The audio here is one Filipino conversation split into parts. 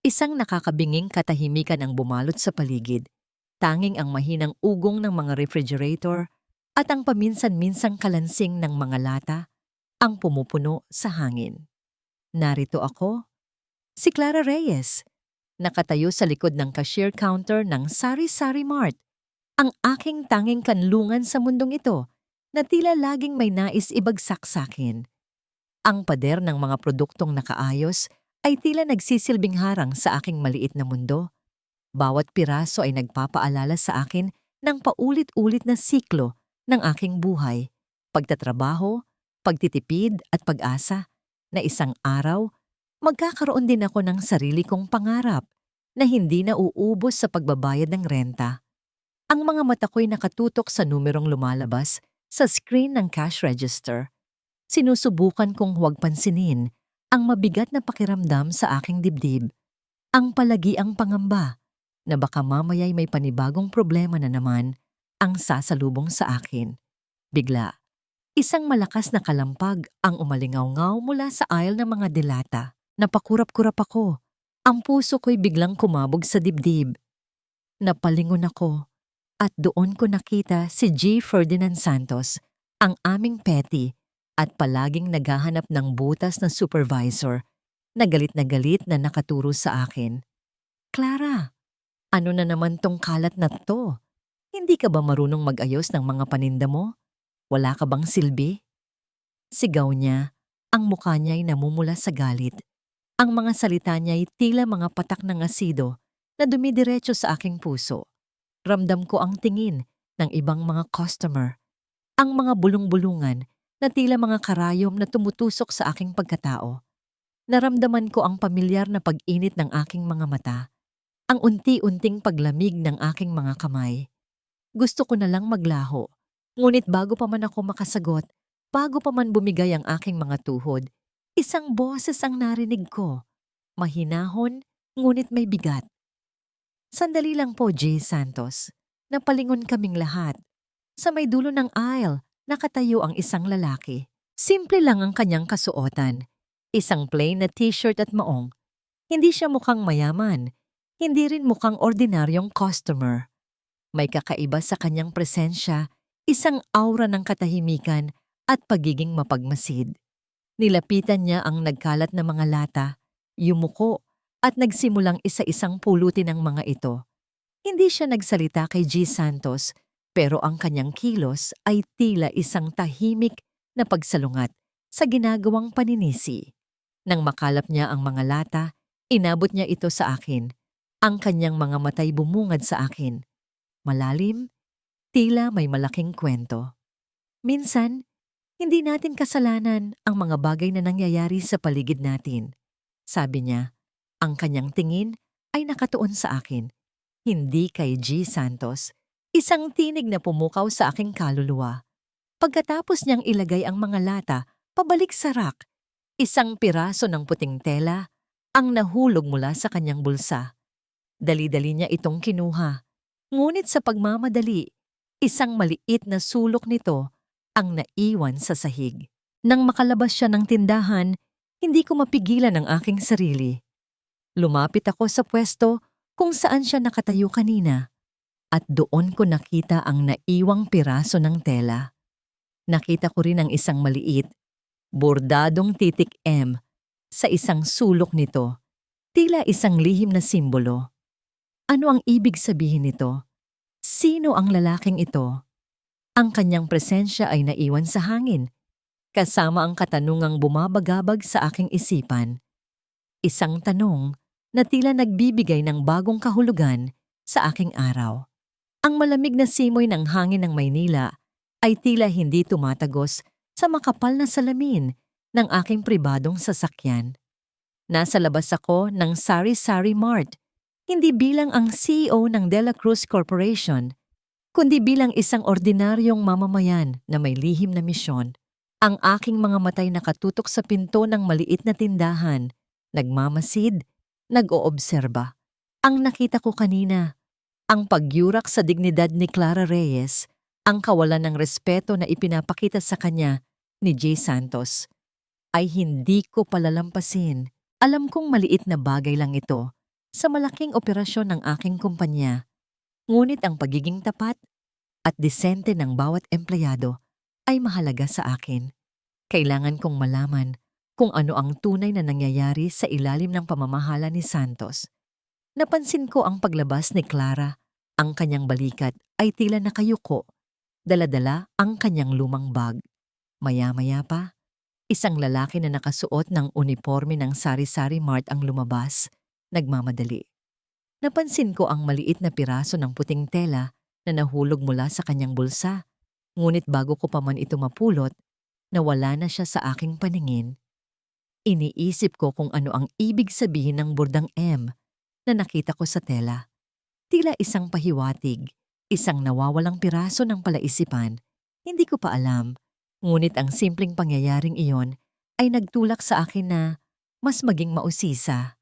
Isang nakakabinging katahimikan ang bumalot sa paligid. Tanging ang mahinang ugong ng mga refrigerator at ang paminsan-minsang kalansing ng mga lata ang pumupuno sa hangin. Narito ako, si Clara Reyes, nakatayo sa likod ng cashier counter ng Sari-Sari Mart, ang aking tanging kanlungan sa mundong ito na tila laging may nais ibagsak sa akin. Ang pader ng mga produktong nakaayos ay tila nagsisilbing harang sa aking maliit na mundo. Bawat piraso ay nagpapaalala sa akin ng paulit-ulit na siklo ng aking buhay, pagtatrabaho, pagtitipid at pag-asa na isang araw magkakaroon din ako ng sarili kong pangarap na hindi na uubos sa pagbabayad ng renta. Ang mga mata ko'y nakatutok sa numerong lumalabas sa screen ng cash register. Sinusubukan kong huwag pansinin ang mabigat na pakiramdam sa aking dibdib, ang palagiang pangamba na baka mamaya'y may panibagong problema na naman ang sasalubong sa akin. Bigla, isang malakas na kalampag ang umalingaw-ngaw mula sa aisle ng mga delata. Napakurap-kurap ako. Ang puso ko'y biglang kumabog sa dibdib. Napalingon ako at doon ko nakita si G. Ferdinand Santos, ang aming petty at palaging naghahanap ng butas na supervisor na galit na nakaturo sa akin. Clara, ano na naman tong kalat na to? Hindi ka ba marunong mag-ayos ng mga paninda mo? Wala ka bang silbi? Sigaw niya, ang mukha niya'y namumula sa galit. Ang mga salita niya'y tila mga patak ng asido na dumidiretso sa aking puso. Ramdam ko ang tingin ng ibang mga customer, ang mga bulong-bulungan na tila mga karayom na tumutusok sa aking pagkatao. Naramdaman ko ang pamilyar na pag-init ng aking mga mata, ang unti-unting paglamig ng aking mga kamay. Gusto ko na lang maglaho, ngunit bago pa man ako makasagot, bago pa man bumigay ang aking mga tuhod, isang boses ang narinig ko. Mahinahon, ngunit may bigat. Sandali lang po, G. Santos. Napalingon kaming lahat. Sa may dulo ng aisle, nakatayo ang isang lalaki. Simple lang ang kanyang kasuotan. Isang plain na t-shirt at maong. Hindi siya mukhang mayaman. Hindi rin mukhang ordinaryong customer. May kakaiba sa kanyang presensya, isang aura ng katahimikan at pagiging mapagmasid. Nilapitan niya ang nagkalat na mga lata, yumuko at nagsimulang isa-isang pulutin ang mga ito. Hindi siya nagsalita kay G. Santos, pero ang kanyang kilos ay tila isang tahimik na pagsalungat sa ginagawang paninisi. Nang makalap niya ang mga lata, inabot niya ito sa akin. Ang kanyang mga matay bumungad sa akin. Malalim, tila may malaking kwento. Minsan, hindi natin kasalanan ang mga bagay na nangyayari sa paligid natin. Sabi niya, ang kanyang tingin ay nakatuon sa akin, hindi kay G. Santos, isang tinig na pumukaw sa aking kaluluwa. Pagkatapos niyang ilagay ang mga lata pabalik sa rack, isang piraso ng puting tela ang nahulog mula sa kanyang bulsa. Dali-dali niya itong kinuha, ngunit sa pagmamadali, isang maliit na sulok nito ang naiwan sa sahig. Nang makalabas siya ng tindahan, hindi ko mapigilan ang aking sarili. Lumapit ako sa pwesto kung saan siya nakatayo kanina at doon ko nakita ang naiwang piraso ng tela. Nakita ko rin ang isang maliit, bordadong titik M sa isang sulok nito, tila isang lihim na simbolo. Ano ang ibig sabihin nito? Sino ang lalaking ito? Ang kanyang presensya ay naiwan sa hangin, kasama ang katanungang bumabagabag sa aking isipan. Isang tanong na tila nagbibigay ng bagong kahulugan sa aking araw. Ang malamig na simoy ng hangin ng Maynila ay tila hindi tumatagos sa makapal na salamin ng aking pribadong sasakyan. Nasa labas ako ng Sari-Sari Mart, hindi bilang ang CEO ng Dela Cruz Corporation, kundi bilang isang ordinaryong mamamayan na may lihim na misyon. Ang aking mga matay nakatutok sa pinto ng maliit na tindahan, nagmamasid, nag-oobserba. Ang nakita ko kanina, ang pagyurak sa dignidad ni Clara Reyes, ang kawalan ng respeto na ipinapakita sa kanya ni G. Santos, ay hindi ko palalampasin. Alam kong maliit na bagay lang ito, sa malaking operasyon ng aking kumpanya. Ngunit ang pagiging tapat at disente ng bawat empleyado ay mahalaga sa akin. Kailangan kong malaman kung ano ang tunay na nangyayari sa ilalim ng pamamahala ni Santos. Napansin ko ang paglabas ni Clara. Ang kanyang balikat ay tila nakayuko. Dala-dala ang kanyang lumang bag. Maya-maya pa, isang lalaki na nakasuot ng uniforme ng Sari-Sari Mart ang lumabas, nagmamadali. Napansin ko ang maliit na piraso ng puting tela na nahulog mula sa kanyang bulsa. Ngunit bago ko pa man ito mapulot, nawala na siya sa aking paningin. Iniisip ko kung ano ang ibig sabihin ng burdang M na nakita ko sa tela. Tila isang pahiwatig, isang nawawalang piraso ng palaisipan. Hindi ko pa alam. Ngunit ang simpleng pangyayaring iyon ay nagtulak sa akin na mas maging mausisa.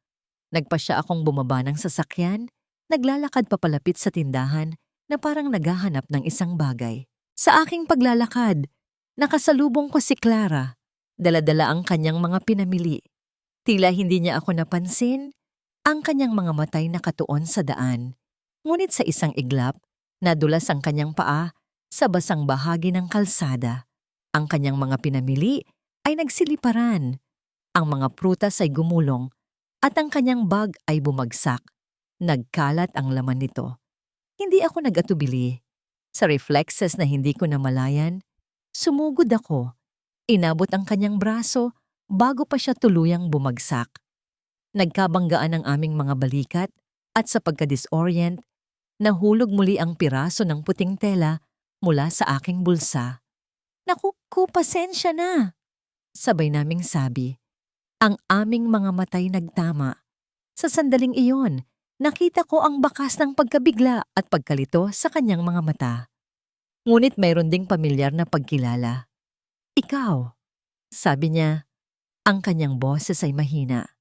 Nagpasya akong bumaba ng sasakyan, naglalakad papalapit sa tindahan na parang naghahanap ng isang bagay. Sa aking paglalakad, nakasalubong ko si Clara. Dala-dala ang kanyang mga pinamili. Tila hindi niya ako napansin, ang kanyang mga matay nakatuon sa daan. Ngunit sa isang iglap, nadulas ang kanyang paa sa basang bahagi ng kalsada. Ang kanyang mga pinamili ay nagsiliparan. Ang mga prutas ay gumulong at ang kanyang bag ay bumagsak. Nagkalat ang laman nito. Hindi ako nag-atubili. Sa reflexes na hindi ko namalayan, sumugod ako. Inabot ang kanyang braso bago pa siya tuluyang bumagsak. Nagkabanggaan ang aming mga balikat at sa pagka-disorient, nahulog muli ang piraso ng puting tela mula sa aking bulsa. Naku, pasensya na, sabay naming sabi. Ang aming mga matay nagtama. Sa sandaling iyon, nakita ko ang bakas ng pagkabigla at pagkalito sa kanyang mga mata. Ngunit mayroon ding pamilyar na pagkilala. Ikaw, sabi niya, ang kanyang boses ay mahina.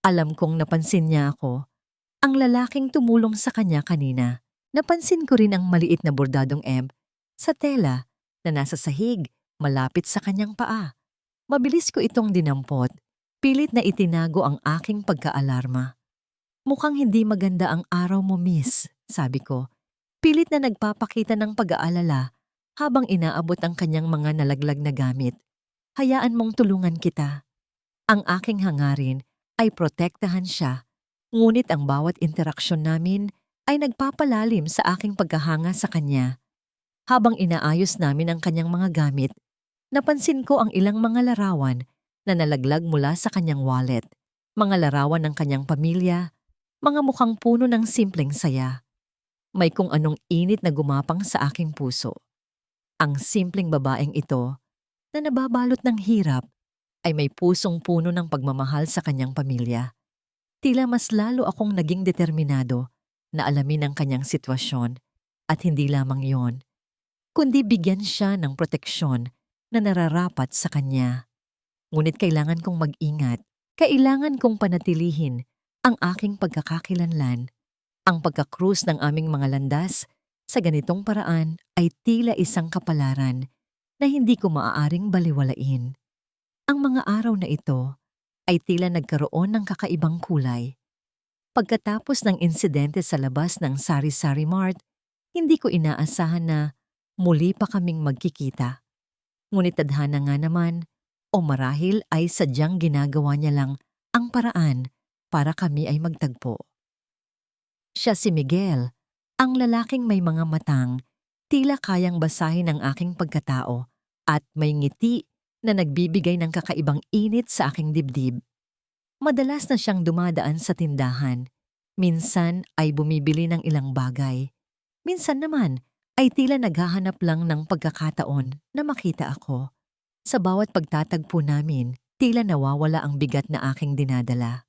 Alam kong napansin niya ako, ang lalaking tumulong sa kanya kanina. Napansin ko rin ang maliit na bordadong M sa tela na nasa sahig malapit sa kanyang paa. Mabilis ko itong dinampot, pilit na itinago ang aking pagkaalarma. Mukhang hindi maganda ang araw mo, miss, sabi ko. Pilit na nagpapakita ng pag-aalala habang inaabot ang kanyang mga nalaglag na gamit. Hayaan mong tulungan kita. Ang aking hangarin ay protektahan siya, ngunit ang bawat interaksyon namin ay nagpapalalim sa aking pagkahanga sa kanya. Habang inaayos namin ang kanyang mga gamit, napansin ko ang ilang mga larawan na nalaglag mula sa kanyang wallet, mga larawan ng kanyang pamilya, mga mukhang puno ng simpleng saya. May kung anong init na gumapang sa aking puso. Ang simpleng babaeng ito, na nababalot ng hirap, ay may pusong puno ng pagmamahal sa kanyang pamilya. Tila mas lalo akong naging determinado na alamin ang kanyang sitwasyon at hindi lamang yon, kundi bigyan siya ng proteksyon na nararapat sa kanya. Ngunit kailangan kong mag-ingat, kailangan kong panatilihin ang aking pagkakakilanlan. Ang pagkakrus ng aming mga landas sa ganitong paraan ay tila isang kapalaran na hindi ko maaaring baliwalain. Ang mga araw na ito ay tila nagkaroon ng kakaibang kulay. Pagkatapos ng insidente sa labas ng Sari-Sari Mart, hindi ko inaasahan na muli pa kaming magkikita. Ngunit tadhana nga naman, o marahil ay sadyang ginagawa niya lang ang paraan para kami ay magtagpo. Siya si Miguel, ang lalaking may mga matang, tila kayang basahin ang aking pagkatao at may ngiti na nagbibigay ng kakaibang init sa aking dibdib. Madalas na siyang dumadaan sa tindahan. Minsan ay bumibili ng ilang bagay. Minsan naman ay tila naghahanap lang ng pagkakataon na makita ako. Sa bawat pagtatagpo namin, tila nawawala ang bigat na aking dinadala.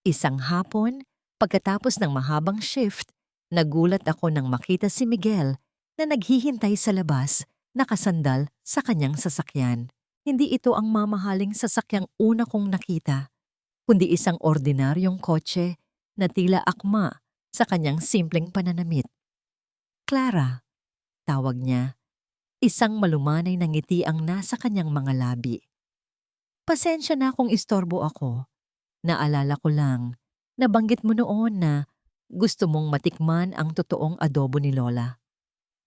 Isang hapon, pagkatapos ng mahabang shift, nagulat ako nang makita si Miguel na naghihintay sa labas, nakasandal sa kanyang sasakyan. Hindi ito ang mamahaling sasakyang una kong nakita, kundi isang ordinaryong kotse na tila akma sa kanyang simpleng pananamit. Clara, tawag niya. Isang malumanay na ngiti ang nasa kanyang mga labi. Pasensya na kung istorbo ako. Naalala ko lang, Nabanggit mo noon na gusto mong matikman ang totoong adobo ni Lola.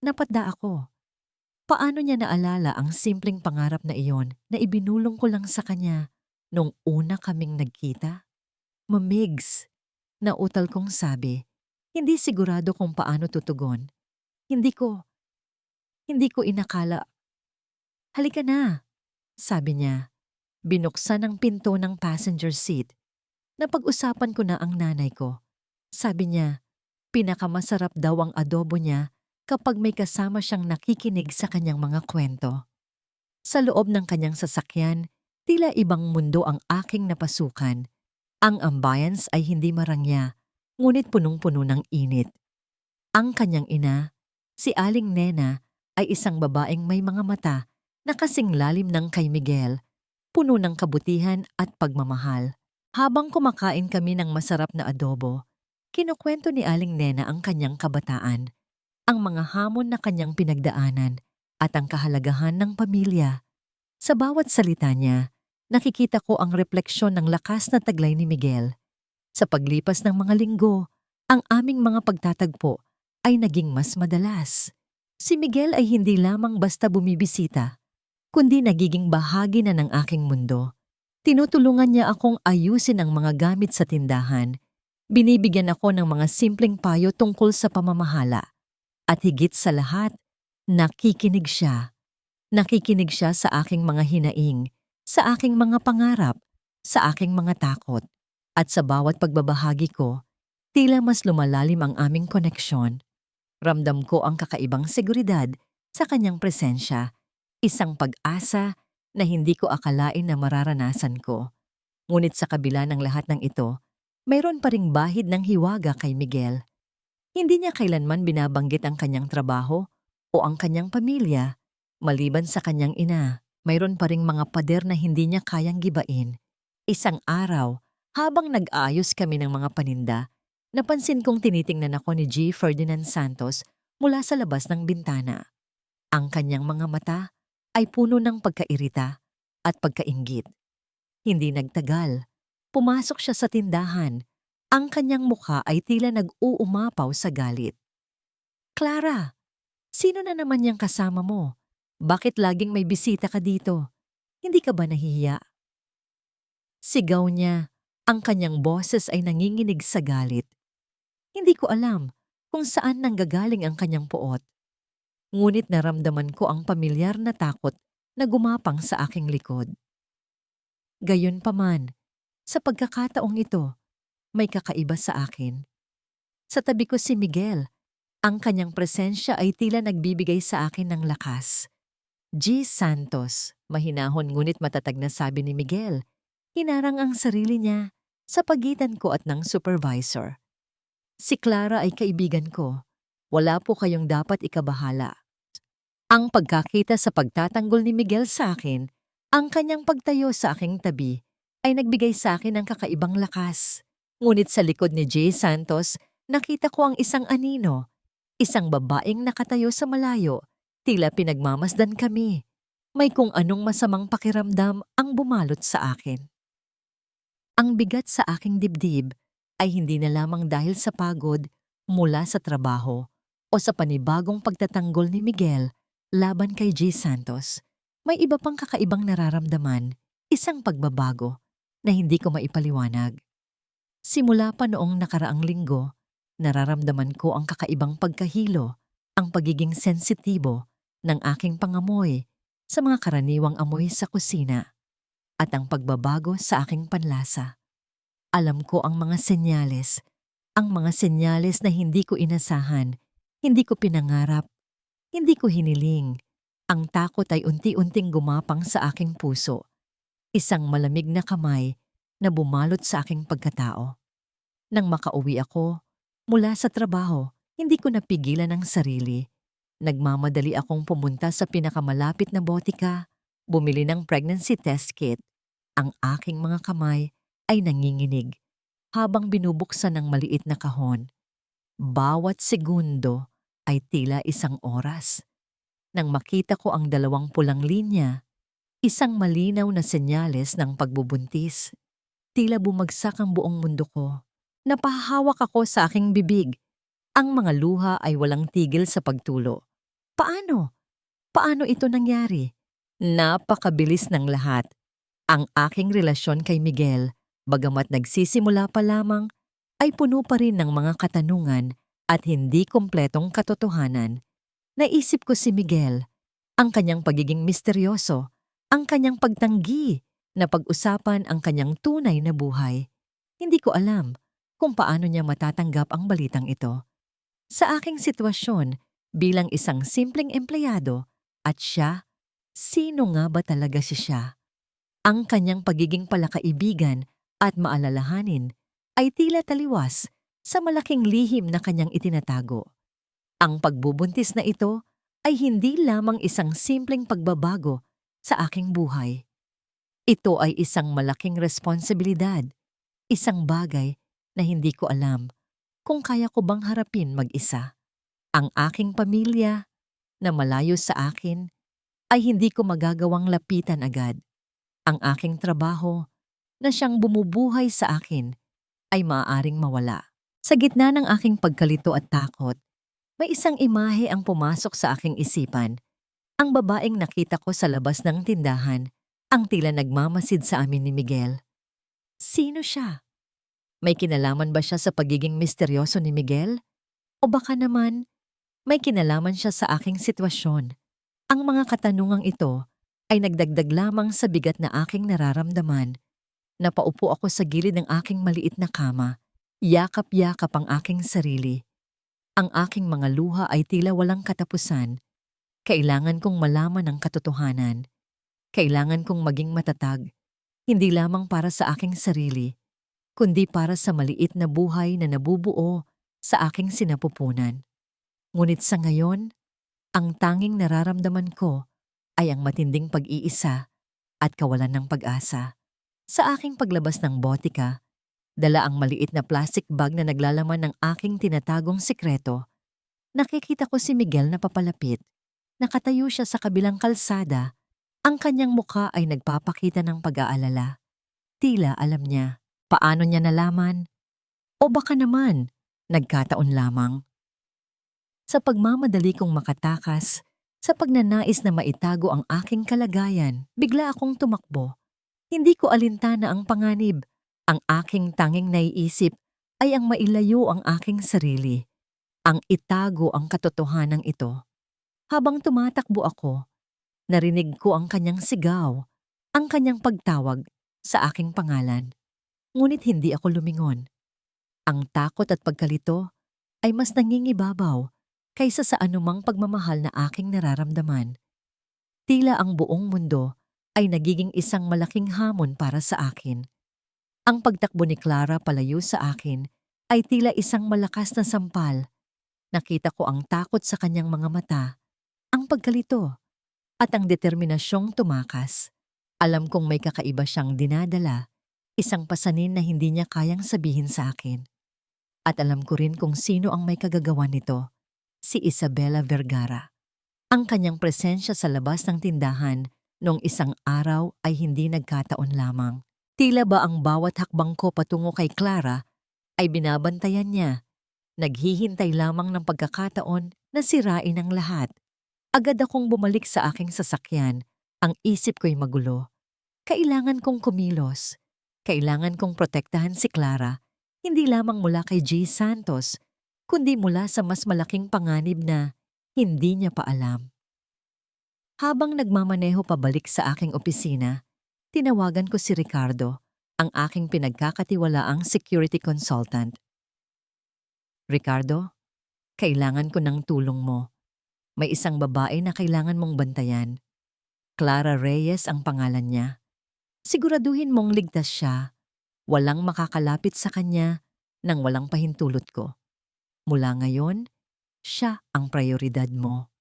Napadda ako. Paano niya naalala ang simpleng pangarap na iyon na ibinulong ko lang sa kanya nung una kaming nagkita? Mamigs, nautal kong sabi. Hindi sigurado kung paano tutugon. Hindi ko, hindi ko inakala. Halika na, sabi niya. Binuksan ang pinto ng passenger seat. Napag-usapan ko na ang nanay ko. Sabi niya, pinakamasarap daw ang adobo niya kapag may kasama siyang nakikinig sa kanyang mga kwento. Sa loob ng kanyang sasakyan, tila ibang mundo ang aking napasukan. Ang ambience ay hindi marangya, ngunit punong-puno ng init. Ang kanyang ina, si Aling Nena, ay isang babaeng may mga mata na kasing lalim ng kay Miguel, puno ng kabutihan at pagmamahal. Habang kumakain kami ng masarap na adobo, kinukwento ni Aling Nena ang kanyang kabataan, ang mga hamon na kanyang pinagdaanan at ang kahalagahan ng pamilya. Sa bawat salita niya, nakikita ko ang refleksyon ng lakas na taglay ni Miguel. Sa paglipas ng mga linggo, ang aming mga pagtatagpo ay naging mas madalas. Si Miguel ay hindi lamang basta bumibisita, kundi nagiging bahagi na ng aking mundo. Tinutulungan niya akong ayusin ang mga gamit sa tindahan. Binibigyan ako ng mga simpleng payo tungkol sa pamamahala. At higit sa lahat, nakikinig siya. Nakikinig siya sa aking mga hinaing, sa aking mga pangarap, sa aking mga takot. At sa bawat pagbabahagi ko, tila mas lumalalim ang aming koneksyon. Ramdam ko ang kakaibang seguridad sa kanyang presensya, isang pag-asa na hindi ko akalain na mararanasan ko. Ngunit sa kabila ng lahat ng ito, mayroon pa ring bahid ng hiwaga kay Miguel. Hindi niya kailanman binabanggit ang kanyang trabaho o ang kanyang pamilya. Maliban sa kanyang ina, mayroon pa ring mga pader na hindi niya kayang gibain. Isang araw, habang nag-aayos kami ng mga paninda, napansin kong tinitingnan ako ni G. Ferdinand Santos mula sa labas ng bintana. Ang kanyang mga mata ay puno ng pagkairita at pagkainggit. Hindi nagtagal, pumasok siya sa tindahan. Ang kanyang mukha ay tila nag-uumapaw sa galit. Clara, sino na naman yang kasama mo? Bakit laging may bisita ka dito? Hindi ka ba nahihiya? Sigaw niya. Ang kanyang boses ay nanginginig sa galit. Hindi ko alam kung saan nanggagaling ang kanyang puot. Ngunit naramdaman ko ang pamilyar na takot na gumapang sa aking likod. Gayunpaman, sa pagkakataong ito, may kakaiba sa akin. Sa tabi ko si Miguel. Ang kanyang presensya ay tila nagbibigay sa akin ng lakas. G. Santos, mahinahon ngunit matatag na sabi ni Miguel. Hinarang ang sarili niya sa pagitan ko at ng supervisor. Si Clara ay kaibigan ko. Wala po kayong dapat ikabahala. Ang pagkakita sa pagtatanggol ni Miguel sa akin, ang kanyang pagtayo sa aking tabi, ay nagbigay sa akin ng kakaibang lakas. Ngunit sa likod ni J. Santos, nakita ko ang isang anino, isang babaeng nakatayo sa malayo, tila pinagmamasdan kami. May kung anong masamang pakiramdam ang bumalot sa akin. Ang bigat sa aking dibdib ay hindi na lamang dahil sa pagod mula sa trabaho o sa panibagong pagtatanggol ni Miguel laban kay J. Santos. May iba pang kakaibang nararamdaman, isang pagbabago na hindi ko maipaliwanag. Simula pa noong nakaraang linggo, nararamdaman ko ang kakaibang pagkahilo, ang pagiging sensitibo ng aking pangamoy sa mga karaniwang amoy sa kusina at ang pagbabago sa aking panlasa. Alam ko ang mga senyales na hindi ko inasahan, hindi ko pinangarap, hindi ko hiniling. Ang takot ay unti-unting gumapang sa aking puso. Isang malamig na kamay na bumalot sa aking pagkatao. Nang makauwi ako mula sa trabaho, hindi ko napigilan ang sarili. Nagmamadali akong pumunta sa pinakamalapit na botika, bumili ng pregnancy test kit. Ang aking mga kamay ay nanginginig habang binubuksan ng maliit na kahon. Bawat segundo ay tila isang oras. Nang makita ko ang 2 pulang linya, isang malinaw na senyales ng pagbubuntis. Tila bumagsak ang buong mundo ko. Napahawak ako sa aking bibig. Ang mga luha ay walang tigil sa pagtulo. Paano? Paano ito nangyari? Napakabilis ng lahat. Ang aking relasyon kay Miguel, bagamat nagsisimula pa lamang, ay puno pa rin ng mga katanungan at hindi kumpletong katotohanan. Naisip ko si Miguel, ang kanyang pagiging misteryoso, ang kanyang pagtanggi na pag-usapan ang kanyang tunay na buhay. Hindi ko alam kung paano niya matatanggap ang balitang ito. Sa aking sitwasyon bilang isang simpleng empleyado at siya, sino nga ba talaga siya? Ang kanyang pagiging palakaibigan at maalalahanin ay tila taliwas sa malaking lihim na kanyang itinatago. Ang pagbubuntis na ito ay hindi lamang isang simpleng pagbabago sa aking buhay. Ito ay isang malaking responsibilidad, isang bagay na hindi ko alam kung kaya ko bang harapin mag-isa. Ang aking pamilya na malayo sa akin ay hindi ko magagawang lapitan agad. Ang aking trabaho na siyang bumubuhay sa akin ay maaaring mawala. Sa gitna ng aking pagkalito at takot, may isang imahe ang pumasok sa aking isipan. Ang babaeng nakita ko sa labas ng tindahan, ang tila nagmamasid sa amin ni Miguel. Sino siya? May kinalaman ba siya sa pagiging misteryoso ni Miguel? O baka naman, may kinalaman siya sa aking sitwasyon? Ang mga katanungang ito ay nagdagdag lamang sa bigat na aking nararamdaman. Napaupo ako sa gilid ng aking maliit na kama, yakap-yakap ang aking sarili. Ang aking mga luha ay tila walang katapusan. Kailangan kong malaman ang katotohanan. Kailangan kong maging matatag, hindi lamang para sa aking sarili, kundi para sa maliit na buhay na nabubuo sa aking sinapupunan. Ngunit sa ngayon, ang tanging nararamdaman ko ay ang matinding pag-iisa at kawalan ng pag-asa. Sa aking paglabas ng botika, dala ang maliit na plastic bag na naglalaman ng aking tinatagong sikreto. Nakikita ko si Miguel na papalapit. Nakatayo siya sa kabilang kalsada. Ang kanyang mukha ay nagpapakita ng pag-aalala. Tila alam niya. Paano niya nalaman? O baka naman, nagkataon lamang. Sa pagmamadali kong makatakas, sa pagnanais na maitago ang aking kalagayan, bigla akong tumakbo. Hindi ko alintana ang panganib. Ang aking tanging naiisip ay ang mailayo ang aking sarili. Ang itago ang katotohanan ito. Habang tumatakbo ako, narinig ko ang kanyang sigaw, ang kanyang pagtawag sa aking pangalan. Ngunit hindi ako lumingon. Ang takot at pagkalito ay mas nangingibabaw kaysa sa anumang pagmamahal na aking nararamdaman. Tila ang buong mundo ay nagiging isang malaking hamon para sa akin. Ang pagtakbo ni Clara palayo sa akin ay tila isang malakas na sampal. Nakita ko ang takot sa kanyang mga mata, ang pagkalito, at ang determinasyong tumakas. Alam kong may kakaiba siyang dinadala, isang pasanin na hindi niya kayang sabihin sa akin. At alam ko rin kung sino ang may kagagawan nito, si Isabela Vergara. Ang kanyang presensya sa labas ng tindahan noong isang araw ay hindi nagkataon lamang. Tila ba ang bawat hakbang ko patungo kay Clara ay binabantayan niya. Naghihintay lamang ng pagkakataon na sirain ang lahat. Agad akong bumalik sa aking sasakyan. Ang isip ko'y magulo. Kailangan kong kumilos. Kailangan kong protektahan si Clara, hindi lamang mula kay G. Santos, kundi mula sa mas malaking panganib na hindi niya pa alam. Habang nagmamaneho pabalik sa aking opisina, tinawagan ko si Ricardo, ang aking pinagkakatiwalaang security consultant. Ricardo, kailangan ko ng tulong mo. May isang babae na kailangan mong bantayan. Clara Reyes ang pangalan niya. Siguraduhin mong ligtas siya. Walang makakalapit sa kanya nang walang pahintulot ko. Mula ngayon, siya ang prioridad mo.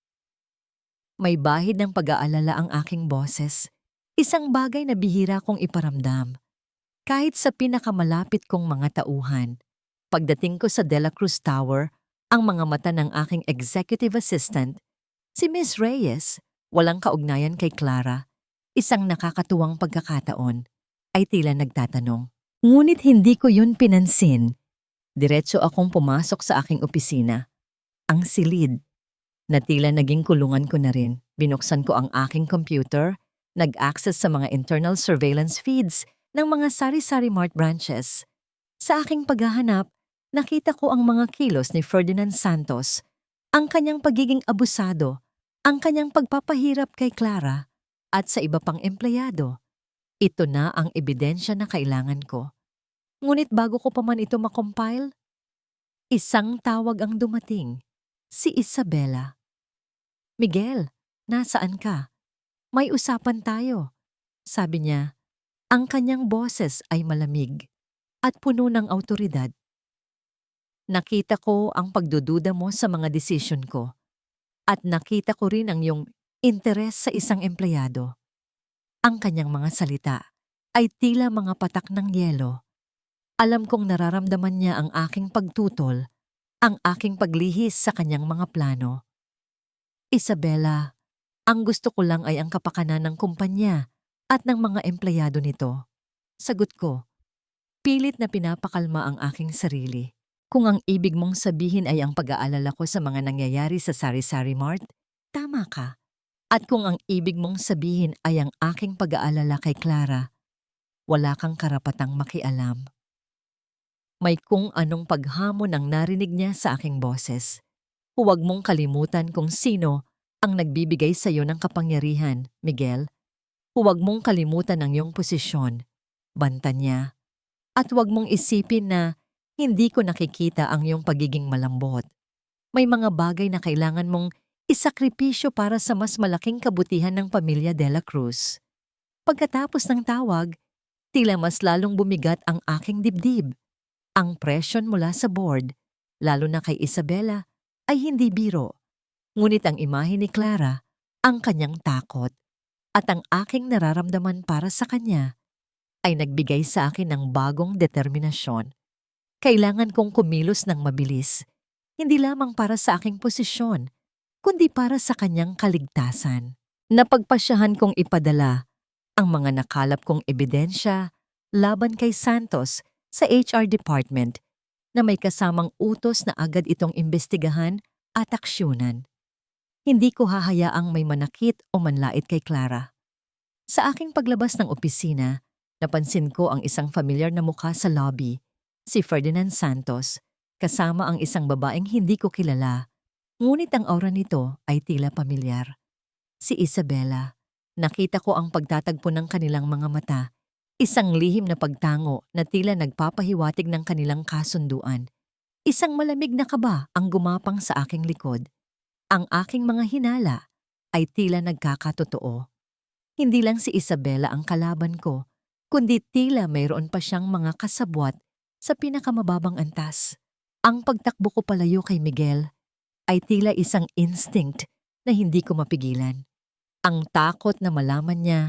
May bahid ng pag-aalala ang aking boses. Isang bagay na bihira kong iparamdam. Kahit sa pinakamalapit kong mga tauhan. Pagdating ko sa De La Cruz Tower, ang mga mata ng aking executive assistant, si Miss Reyes, walang kaugnayan kay Clara, isang nakakatuwang pagkakataon, ay tila nagtatanong. Ngunit hindi ko yun pinansin. Diretso akong pumasok sa aking opisina. Ang silid, na tila naging kulungan ko na rin. Binuksan ko ang aking computer, nag-access sa mga internal surveillance feeds ng mga sari-sari mart branches. Sa aking paghahanap, nakita ko ang mga kilos ni Ferdinand Santos, ang kanyang pagiging abusado, ang kanyang pagpapahirap kay Clara at sa iba pang empleyado. Ito na ang ebidensya na kailangan ko. Ngunit bago ko pa man ito makompile, isang tawag ang dumating, si Isabela. "Miguel, nasaan ka? May usapan tayo," sabi niya. Ang kanyang boses ay malamig at puno ng awtoridad. "Nakita ko ang pagdududa mo sa mga desisyon ko at nakita ko rin ang iyong interes sa isang empleyado." Ang kanyang mga salita ay tila mga patak ng yelo. Alam kong nararamdaman niya ang aking pagtutol, ang aking paglihis sa kanyang mga plano. "Isabela, ang gusto ko lang ay ang kapakanan ng kumpanya at ng mga empleyado nito." Sagot ko, pilit na pinapakalma ang aking sarili. Kung ang ibig mong sabihin ay ang pag-aalala ko sa mga nangyayari sa Sari-Sari Mart, tama ka. At kung ang ibig mong sabihin ay ang aking pag-aalala kay Clara, wala kang karapatang makialam. May kung anong paghamon ang narinig niya sa aking boses. "Huwag mong kalimutan kung sino ang nagbibigay sa iyo ng kapangyarihan, Miguel. Huwag mong kalimutan ang iyong posisyon," banta niya. "At huwag mong isipin na hindi ko nakikita ang iyong pagiging malambot. May mga bagay na kailangan mong isakripisyo para sa mas malaking kabutihan ng pamilya De La Cruz." Pagkatapos ng tawag, tila mas lalong bumigat ang aking dibdib. Ang presyon mula sa board, lalo na kay Isabela, ay hindi biro. Ngunit ang imahe ni Clara, ang kanyang takot, at ang aking nararamdaman para sa kanya, ay nagbigay sa akin ng bagong determinasyon. Kailangan kong kumilos ng mabilis, hindi lamang para sa aking posisyon, kundi para sa kanyang kaligtasan. Napagpasyahan kong ipadala ang mga nakalap kong ebidensya laban kay Santos sa HR department na may kasamang utos na agad itong imbestigahan at aksyonan. Hindi ko hahayaang may manakit o manlait kay Clara. Sa aking paglabas ng opisina, napansin ko ang isang familiar na mukha sa lobby, si Ferdinand Santos, kasama ang isang babaeng hindi ko kilala. Ngunit ang aura nito ay tila pamilyar. Si Isabela. Nakita ko ang pagtatagpo ng kanilang mga mata, isang lihim na pagtango na tila nagpapahiwatig ng kanilang kasunduan. Isang malamig na kaba ang gumapang sa aking likod. Ang aking mga hinala ay tila nagkakatotoo. Hindi lang si Isabela ang kalaban ko, kundi tila mayroon pa siyang mga kasabwat sa pinakamababang antas. Ang pagtakbo ko palayo kay Miguel ay tila isang instinct na hindi ko mapigilan. Ang takot na malaman niya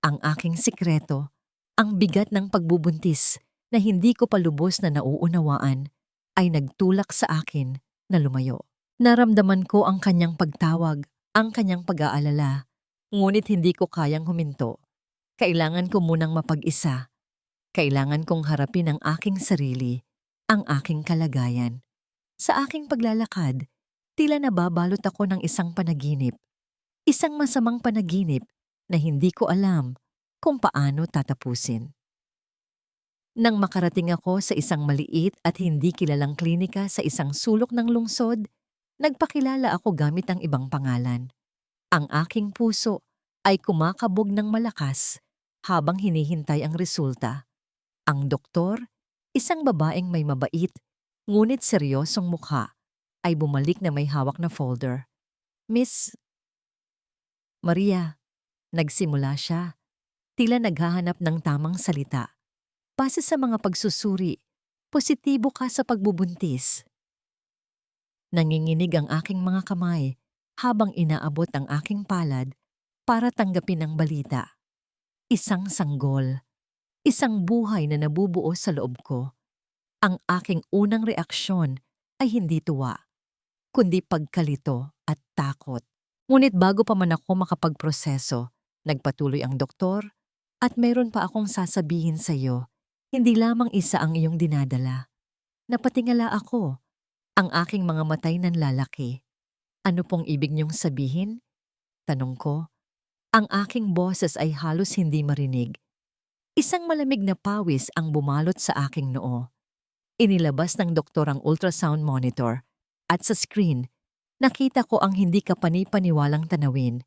ang aking sikreto, ang bigat ng pagbubuntis na hindi ko pa lubos na nauunawaan, ay nagtulak sa akin na lumayo. Naramdaman ko ang kanyang pagtawag, ang kanyang pag-aalala, ngunit hindi ko kayang huminto. Kailangan ko munang mapag-isa. Kailangan kong harapin ang aking sarili, ang aking kalagayan. Sa aking paglalakad, tila nababalot ako ng isang panaginip. Isang masamang panaginip na hindi ko alam kung paano tatapusin. Nang makarating ako sa isang maliit at hindi kilalang klinika sa isang sulok ng lungsod, nagpakilala ako gamit ang ibang pangalan. Ang aking puso ay kumakabog ng malakas habang hinihintay ang resulta. Ang doktor, isang babaeng may mabait, ngunit seryosong mukha, ay bumalik na may hawak na folder. "Miss Maria," nagsimula siya, tila naghahanap ng tamang salita. "Base sa mga pagsusuri, positibo ka sa pagbubuntis." Nanginginig ang aking mga kamay habang inaabot ang aking palad para tanggapin ang balita. Isang sanggol, isang buhay na nabubuo sa loob ko. Ang aking unang reaksyon ay hindi tuwa, kundi pagkalito at takot. Ngunit bago pa man ako makapagproseso, nagpatuloy ang doktor, "At mayroon pa akong sasabihin sa iyo, hindi lamang isa ang iyong dinadala. Napatingala ako. Ang aking mga matay nanlalaki. Ano pong ibig niyong sabihin? Tanong ko. Ang aking boses ay halos hindi marinig. Isang malamig na pawis ang bumalot sa aking noo. Inilabas ng doktor ang ultrasound monitor at sa screen, nakita ko ang hindi kapani-paniwalang tanawin.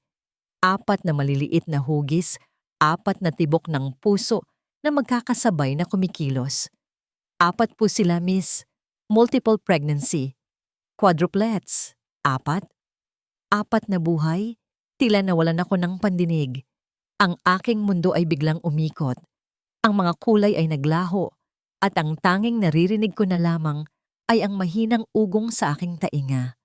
4 na maliliit na hugis, 4 na tibok ng puso na magkakasabay na kumikilos. 4 po sila, miss. Multiple pregnancy. Quadruplets. 4. 4 na buhay. Tila nawalan ako ng pandinig. Ang aking mundo ay biglang umikot. Ang mga kulay ay naglaho at ang tanging naririnig ko na lamang ay ang mahinang ugong sa aking tainga.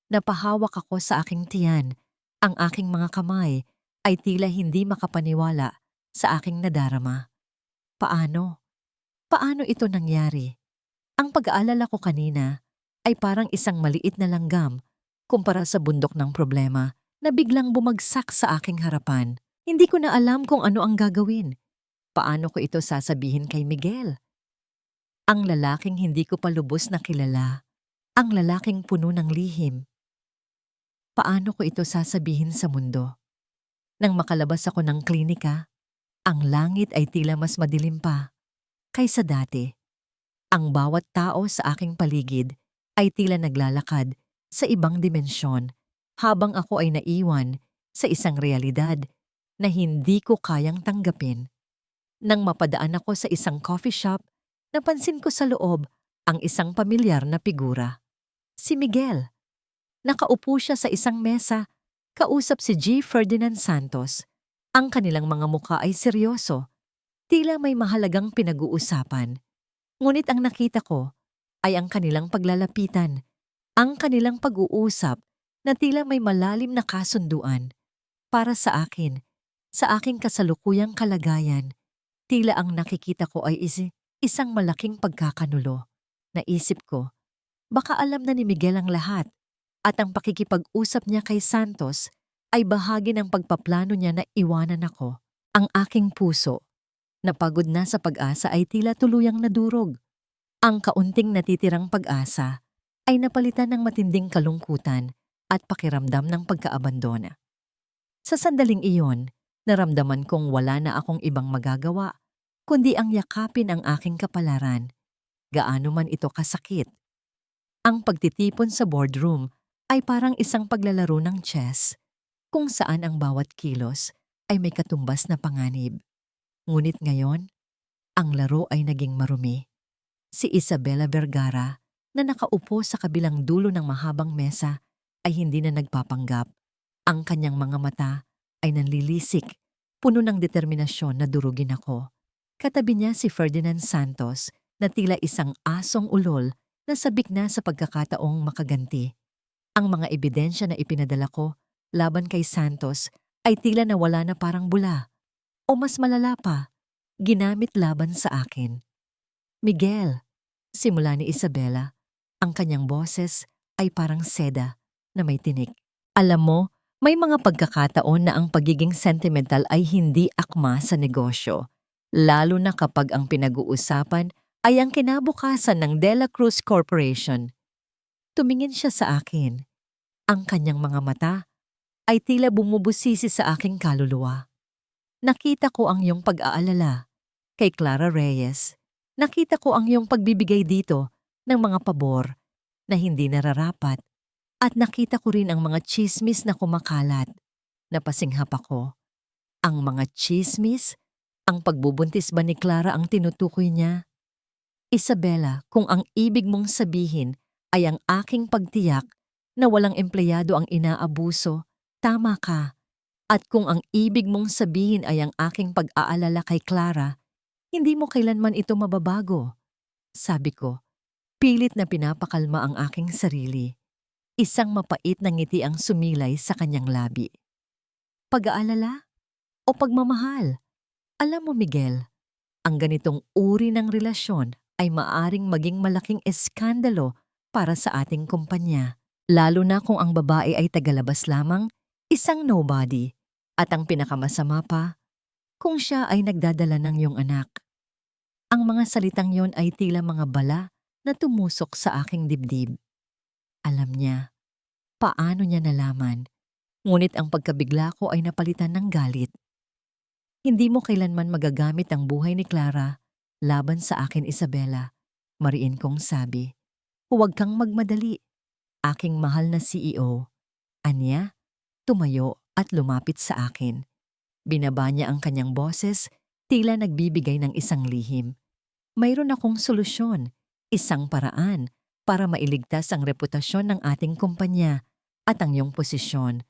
Napahawak ako sa aking tiyan. Ang aking mga kamay ay tila hindi makapaniwala sa aking nadarama. Paano? Paano ito nangyari? Ang pag-aalala ko kanina ay parang isang maliit na langgam kumpara sa bundok ng problema na biglang bumagsak sa aking harapan. Hindi ko na alam kung ano ang gagawin. Paano ko ito sasabihin kay Miguel? Ang lalaking hindi ko pa lubos na kilala. Ang lalaking puno ng lihim. Paano ko ito sasabihin sa mundo? Nang makalabas ako ng klinika, ang langit ay tila mas madilim pa kaysa dati. Ang bawat tao sa aking paligid ay tila naglalakad sa ibang dimensyon habang ako ay naiwan sa isang realidad na hindi ko kayang tanggapin. Nang mapadaan ako sa isang coffee shop, napansin ko sa loob ang isang pamilyar na figura. Si Miguel. Nakaupo siya sa isang mesa, kausap si G. Ferdinand Santos. Ang kanilang mga mukha ay seryoso, tila may mahalagang pinag-uusapan. Ngunit ang nakita ko ay ang kanilang paglalapitan, ang kanilang pag-uusap na tila may malalim na kasunduan. Para sa akin, sa aking kasalukuyang kalagayan, tila ang nakikita ko ay isang malaking pagkakanulo. Naisip ko, baka alam na ni Miguel ang lahat at ang pakikipag-usap niya kay Santos ay bahagi ng pagpaplano niya na iwanan ako. Ang aking puso, napagod na sa pag-asa ay tila tuluyang nadurog. Ang kaunting natitirang pag-asa ay napalitan ng matinding kalungkutan at pakiramdam ng pagkaabandona. Sa sandaling iyon, naramdaman kong wala na akong ibang magagawa, kundi ang yakapin ang aking kapalaran. Gaano man ito kasakit. Ang pagtitipon sa boardroom ay parang isang paglalaro ng chess, kung saan ang bawat kilos ay may katumbas na panganib. Ngunit ngayon, ang laro ay naging marumi. Si Isabela Vergara na nakaupo sa kabilang dulo ng mahabang mesa ay hindi na nagpapanggap. Ang kanyang mga mata ay nanlilisik, puno ng determinasyon na durugin ako. Katabi niya si Ferdinand Santos na tila isang asong ulol na sabik na sa pagkakataong makaganti. Ang mga ebidensya na ipinadala ko laban kay Santos ay tila nawala na parang bula. O mas malala pa, ginamit laban sa akin. Miguel, simula ni Isabela, ang kanyang boses ay parang seda na may tinik. Alam mo, may mga pagkakataon na ang pagiging sentimental ay hindi akma sa negosyo, lalo na kapag ang pinag-uusapan ay ang kinabukasan ng De La Cruz Corporation. Tumingin siya sa akin. Ang kanyang mga mata ay tila bumubusisi sa aking kaluluwa. Nakita ko ang iyong pag-aalala kay Clara Reyes. Nakita ko ang iyong pagbibigay dito ng mga pabor na hindi nararapat at nakita ko rin ang mga tsismis na kumakalat. Napasinghap ako. Ang mga tsismis? Ang pagbubuntis ba ni Clara ang tinutukoy niya? Isabela, kung ang ibig mong sabihin ay ang aking pagtiyak na walang empleyado ang inaabuso, tama ka. At kung ang ibig mong sabihin ay ang aking pag-aalala kay Clara, hindi mo kailanman ito mababago. Sabi ko, pilit na pinapakalma ang aking sarili. Isang mapait na ngiti ang sumilay sa kanyang labi. Pag-aalala o pagmamahal? Alam mo Miguel, ang ganitong uri ng relasyon ay maaring maging malaking eskandalo para sa ating kumpanya. Lalo na kung ang babae ay tagalabas lamang, isang nobody. At ang pinakamasama pa, kung siya ay nagdadala ng iyong anak. Ang mga salitang yon ay tila mga bala na tumusok sa aking dibdib. Alam niya, paano niya nalaman, ngunit ang pagkabigla ko ay napalitan ng galit. Hindi mo kailanman magagamit ang buhay ni Clara laban sa akin, Isabela. Mariin kong sabi. Huwag kang magmadali. Aking mahal na CEO. Anya, tumayo at lumapit sa akin. Binaba niya ang kanyang boses, tila nagbibigay ng isang lihim. Mayroon akong solusyon, isang paraan para mailigtas ang reputasyon ng ating kumpanya at ang iyong posisyon.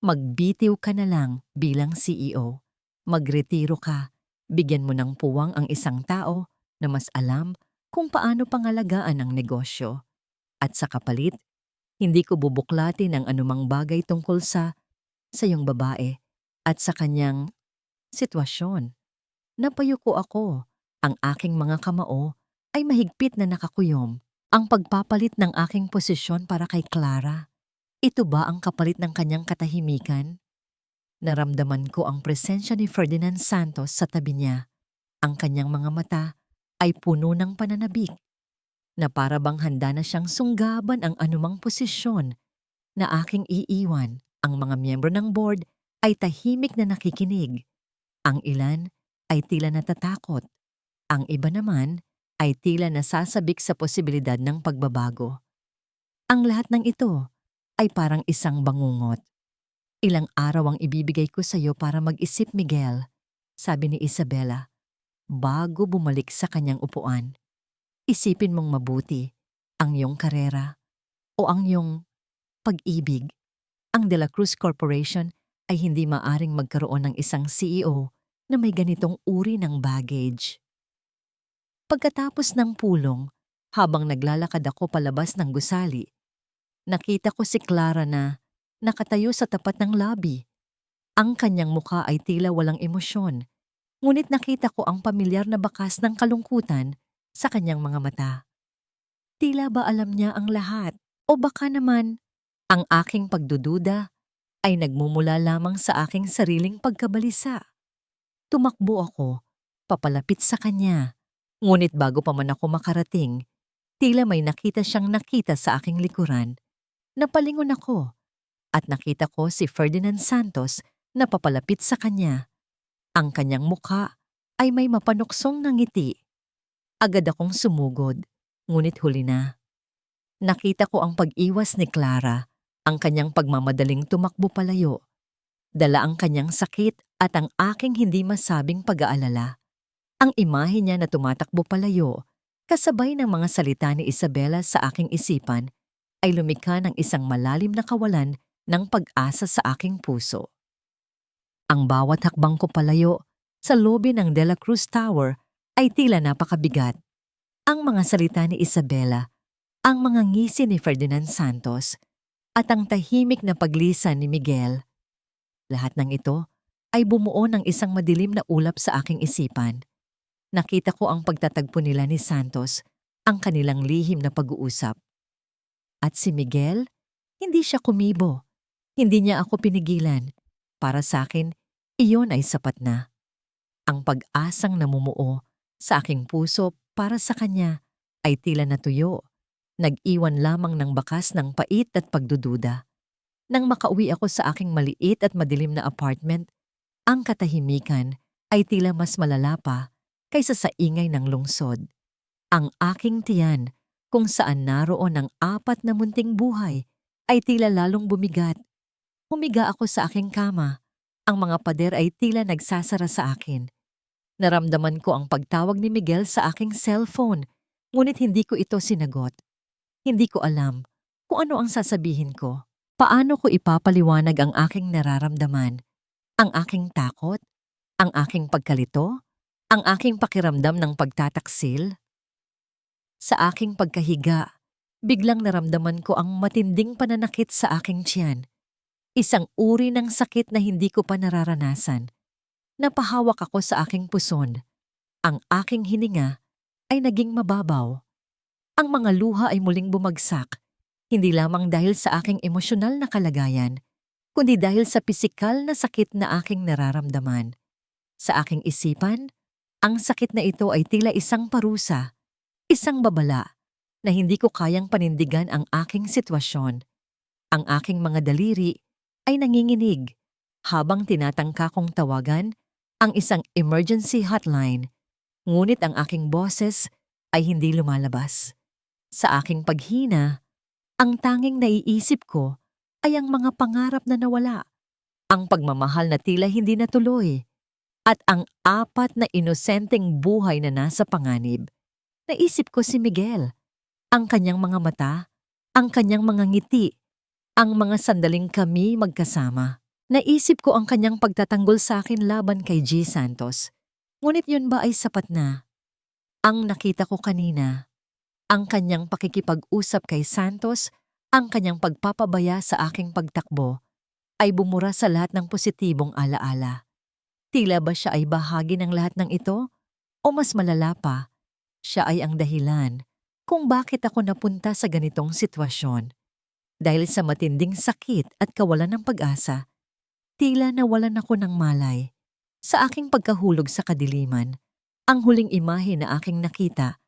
Magbitiw ka na lang bilang CEO. Magretiro ka. Bigyan mo ng puwang ang isang tao na mas alam kung paano pangalagaan ang negosyo. At sa kapalit, hindi ko bubuklatin ang anumang bagay tungkol sa iyong babae at sa kanyang sitwasyon. Napayuko ako. Ang aking mga kamao ay mahigpit na nakakuyom. Ang pagpapalit ng aking posisyon para kay Clara. Ito ba ang kapalit ng kanyang katahimikan? Naramdaman ko ang presensya ni Ferdinand Santos sa tabi niya. Ang kanyang mga mata ay puno ng pananabik na para bang handa na siyang sunggaban ang anumang posisyon na aking iiwan. Ang mga miyembro ng board ay tahimik na nakikinig. Ang ilan ay tila natatakot. Ang iba naman ay tila nasasabik sa posibilidad ng pagbabago. Ang lahat ng ito ay parang isang bangungot. Ilang araw ang ibibigay ko sa iyo para mag-isip, Miguel, sabi ni Isabela, bago bumalik sa kanyang upuan. Isipin mong mabuti ang iyong karera o ang iyong pag-ibig. Ang De La Cruz Corporation ay hindi maaring magkaroon ng isang CEO na may ganitong uri ng baggage. Pagkatapos ng pulong, habang naglalakad ako palabas ng gusali, nakita ko si Clara na nakatayo sa tapat ng lobby. Ang kanyang mukha ay tila walang emosyon, ngunit nakita ko ang pamilyar na bakas ng kalungkutan sa kanyang mga mata. Tila ba alam niya ang lahat? O baka naman, ang aking pagdududa ay nagmumula lamang sa aking sariling pagkabalisa. Tumakbo ako, papalapit sa kanya. Ngunit bago pa man ako makarating, tila may nakita siyang nakita sa aking likuran. Napalingon ako at nakita ko si Ferdinand Santos na papalapit sa kanya. Ang kanyang mukha ay may mapanuksong na ngiti. Agad akong sumugod, ngunit huli na. Nakita ko ang pag-iwas ni Clara, ang kanyang pagmamadaling tumakbo palayo. Dala ang kanyang sakit at ang aking hindi masabing pag-aalala. Ang imahe niya na tumatakbo palayo, kasabay ng mga salita ni Isabela sa aking isipan, ay lumikha ng isang malalim na kawalan ng pag-asa sa aking puso. Ang bawat hakbang ko palayo sa lobi ng De La Cruz Tower ay tila napakabigat. Ang mga salita ni Isabela, ang mga ngisi ni Ferdinand Santos, at ang tahimik na paglisan ni Miguel. Lahat ng ito ay bumuo ng isang madilim na ulap sa aking isipan. Nakita ko ang pagtatagpo nila ni Santos, ang kanilang lihim na pag-uusap. At si Miguel, hindi siya kumibo. Hindi niya ako pinigilan. Para sa akin, iyon ay sapat na. Ang pag-asang namumuo sa aking puso para sa kanya ay tila natuyo. Nag-iwan lamang ng bakas ng pait at pagdududa. Nang makauwi ako sa aking maliit at madilim na apartment, ang katahimikan ay tila mas malala pa kaysa sa ingay ng lungsod. Ang aking tiyan, kung saan naroon ang 4 na munting buhay, ay tila lalong bumigat. Humiga ako sa aking kama. Ang mga pader ay tila nagsasara sa akin. Naramdaman ko ang pagtawag ni Miguel sa aking cellphone, ngunit hindi ko ito sinagot. Hindi ko alam kung ano ang sasabihin ko. Paano ko ipapaliwanag ang aking nararamdaman? Ang aking takot? Ang aking pagkalito? Ang aking pakiramdam ng pagtataksil? Sa aking pagkahiga, biglang naramdaman ko ang matinding pananakit sa aking tiyan. Isang uri ng sakit na hindi ko pa nararanasan. Napahawak ako sa aking puson. Ang aking hininga ay naging mababaw. Ang mga luha ay muling bumagsak, hindi lamang dahil sa aking emosyonal na kalagayan, kundi dahil sa pisikal na sakit na aking nararamdaman. Sa aking isipan, ang sakit na ito ay tila isang parusa, isang babala, na hindi ko kayang panindigan ang aking sitwasyon. Ang aking mga daliri ay nanginginig habang tinatangka kong tawagan ang isang emergency hotline, ngunit ang aking boses ay hindi lumalabas. Sa aking paghina, ang tanging naiisip ko ay ang mga pangarap na nawala, ang pagmamahal na tila hindi natuloy, at ang apat na inosenteng buhay na nasa panganib. Naisip ko si Miguel, ang kanyang mga mata, ang kanyang mga ngiti, ang mga sandaling kami magkasama. Naisip ko ang kanyang pagtatanggol sa akin laban kay G. Santos. Ngunit yun ba ay sapat na? Ang nakita ko kanina, ang kanyang pakikipag-usap kay Santos, ang kanyang pagpapabaya sa aking pagtakbo, ay bumura sa lahat ng positibong alaala. Tila ba siya ay bahagi ng lahat ng ito? O mas malala pa, siya ay ang dahilan kung bakit ako napunta sa ganitong sitwasyon. Dahil sa matinding sakit at kawalan ng pag-asa, tila nawalan ako ng malay. Sa aking pagkahulog sa kadiliman, ang huling imahe na aking nakita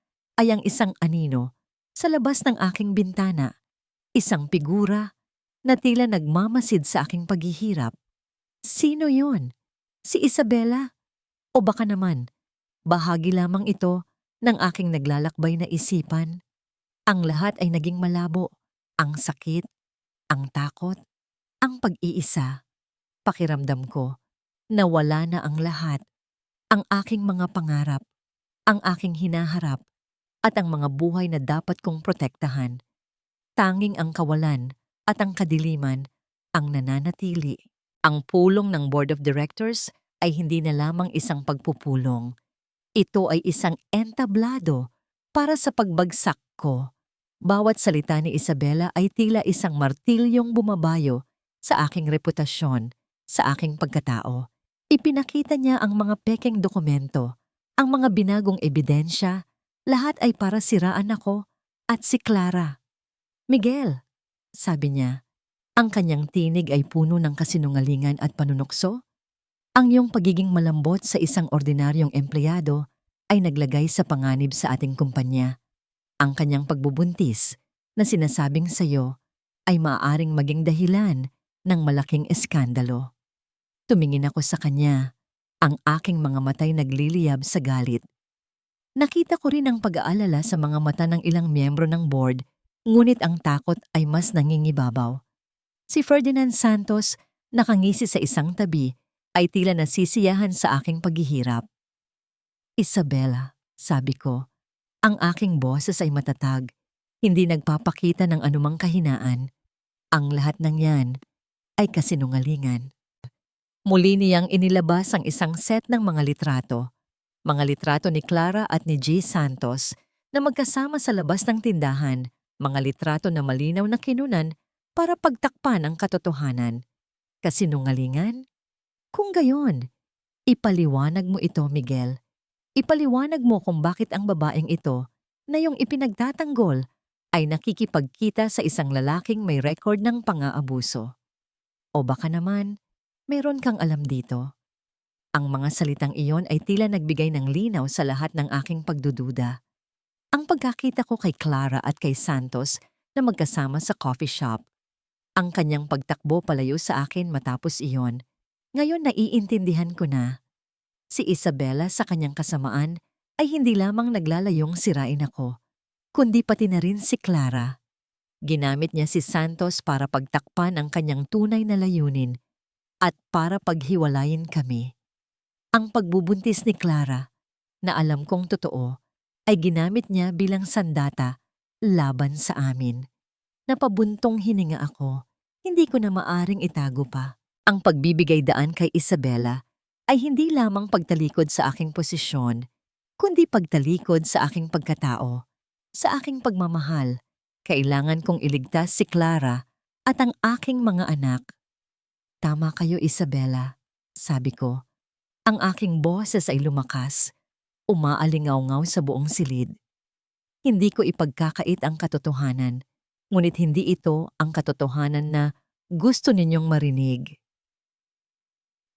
ay ang isang anino sa labas ng aking bintana, isang figura na tila nagmamasid sa aking paghihirap. Sino yun? Si Isabela? O baka naman, bahagi lamang ito ng aking naglalakbay na isipan? Ang lahat ay naging malabo. Ang sakit, ang takot, ang pag-iisa. Pakiramdam ko na wala na ang lahat. Ang aking mga pangarap, ang aking hinaharap, at ang mga buhay na dapat kong protektahan. Tanging ang kawalan at ang kadiliman ang nananatili. Ang pulong ng Board of Directors ay hindi na lamang isang pagpupulong. Ito ay isang entablado para sa pagbagsak ko. Bawat salita ni Isabela ay tila isang martilyong bumabayo sa aking reputasyon, sa aking pagkatao. Ipinakita niya ang mga pekeng dokumento, ang mga binagong ebidensya, lahat ay para siraan ako at si Clara. Miguel, sabi niya, ang kanyang tinig ay puno ng kasinungalingan at panunukso. Ang iyong pagiging malambot sa isang ordinaryong empleyado ay naglagay sa panganib sa ating kumpanya. Ang kanyang pagbubuntis na sinasabing sa iyo ay maaaring maging dahilan ng malaking eskandalo. Tumingin ako sa kanya, ang aking mga matay nagliliyab sa galit. Nakita ko rin ang pag-aalala sa mga mata ng ilang miyembro ng board, ngunit ang takot ay mas nangingibabaw. Si Ferdinand Santos, nakangisi sa isang tabi, ay tila nasisiyahan sa aking paghihirap. Isabela, sabi ko, ang aking boses ay matatag, hindi nagpapakita ng anumang kahinaan. Ang lahat ng yan ay kasinungalingan. Muli niyang inilabas ang isang set ng mga litrato ni Clara at ni G. Santos na magkasama sa labas ng tindahan, mga litrato na malinaw na kinunan para pagtakpan ang katotohanan. Kasinungalingan? Kung gayon, ipaliwanag mo ito, Miguel. Ipaliwanag mo kung bakit ang babaeng ito na iyong ipinagtatanggol ay nakikipagkita sa isang lalaking may record ng pang-aabuso. O baka naman, mayroon kang alam dito. Ang mga salitang iyon ay tila nagbigay ng linaw sa lahat ng aking pagdududa. Ang pagkakita ko kay Clara at kay Santos na magkasama sa coffee shop. Ang kanyang pagtakbo palayo sa akin matapos iyon. Ngayon naiintindihan ko na. Si Isabela sa kanyang kasamaan ay hindi lamang naglalayong sirain ako, kundi pati na rin si Clara. Ginamit niya si Santos para pagtakpan ang kanyang tunay na layunin at para paghiwalayin kami. Ang pagbubuntis ni Clara, na alam kong totoo, ay ginamit niya bilang sandata laban sa amin. Napabuntong hininga ako, hindi ko na maaring itago pa. Ang pagbibigay daan kay Isabela ay hindi lamang pagtalikod sa aking posisyon, kundi pagtalikod sa aking pagkatao, sa aking pagmamahal. Kailangan kong iligtas si Clara at ang aking mga anak. Tama kayo, Isabela, sabi ko. Ang aking boses ay lumakas, umaalingaw-ngaw sa buong silid. Hindi ko ipagkakait ang katotohanan, ngunit hindi ito ang katotohanan na gusto ninyong marinig.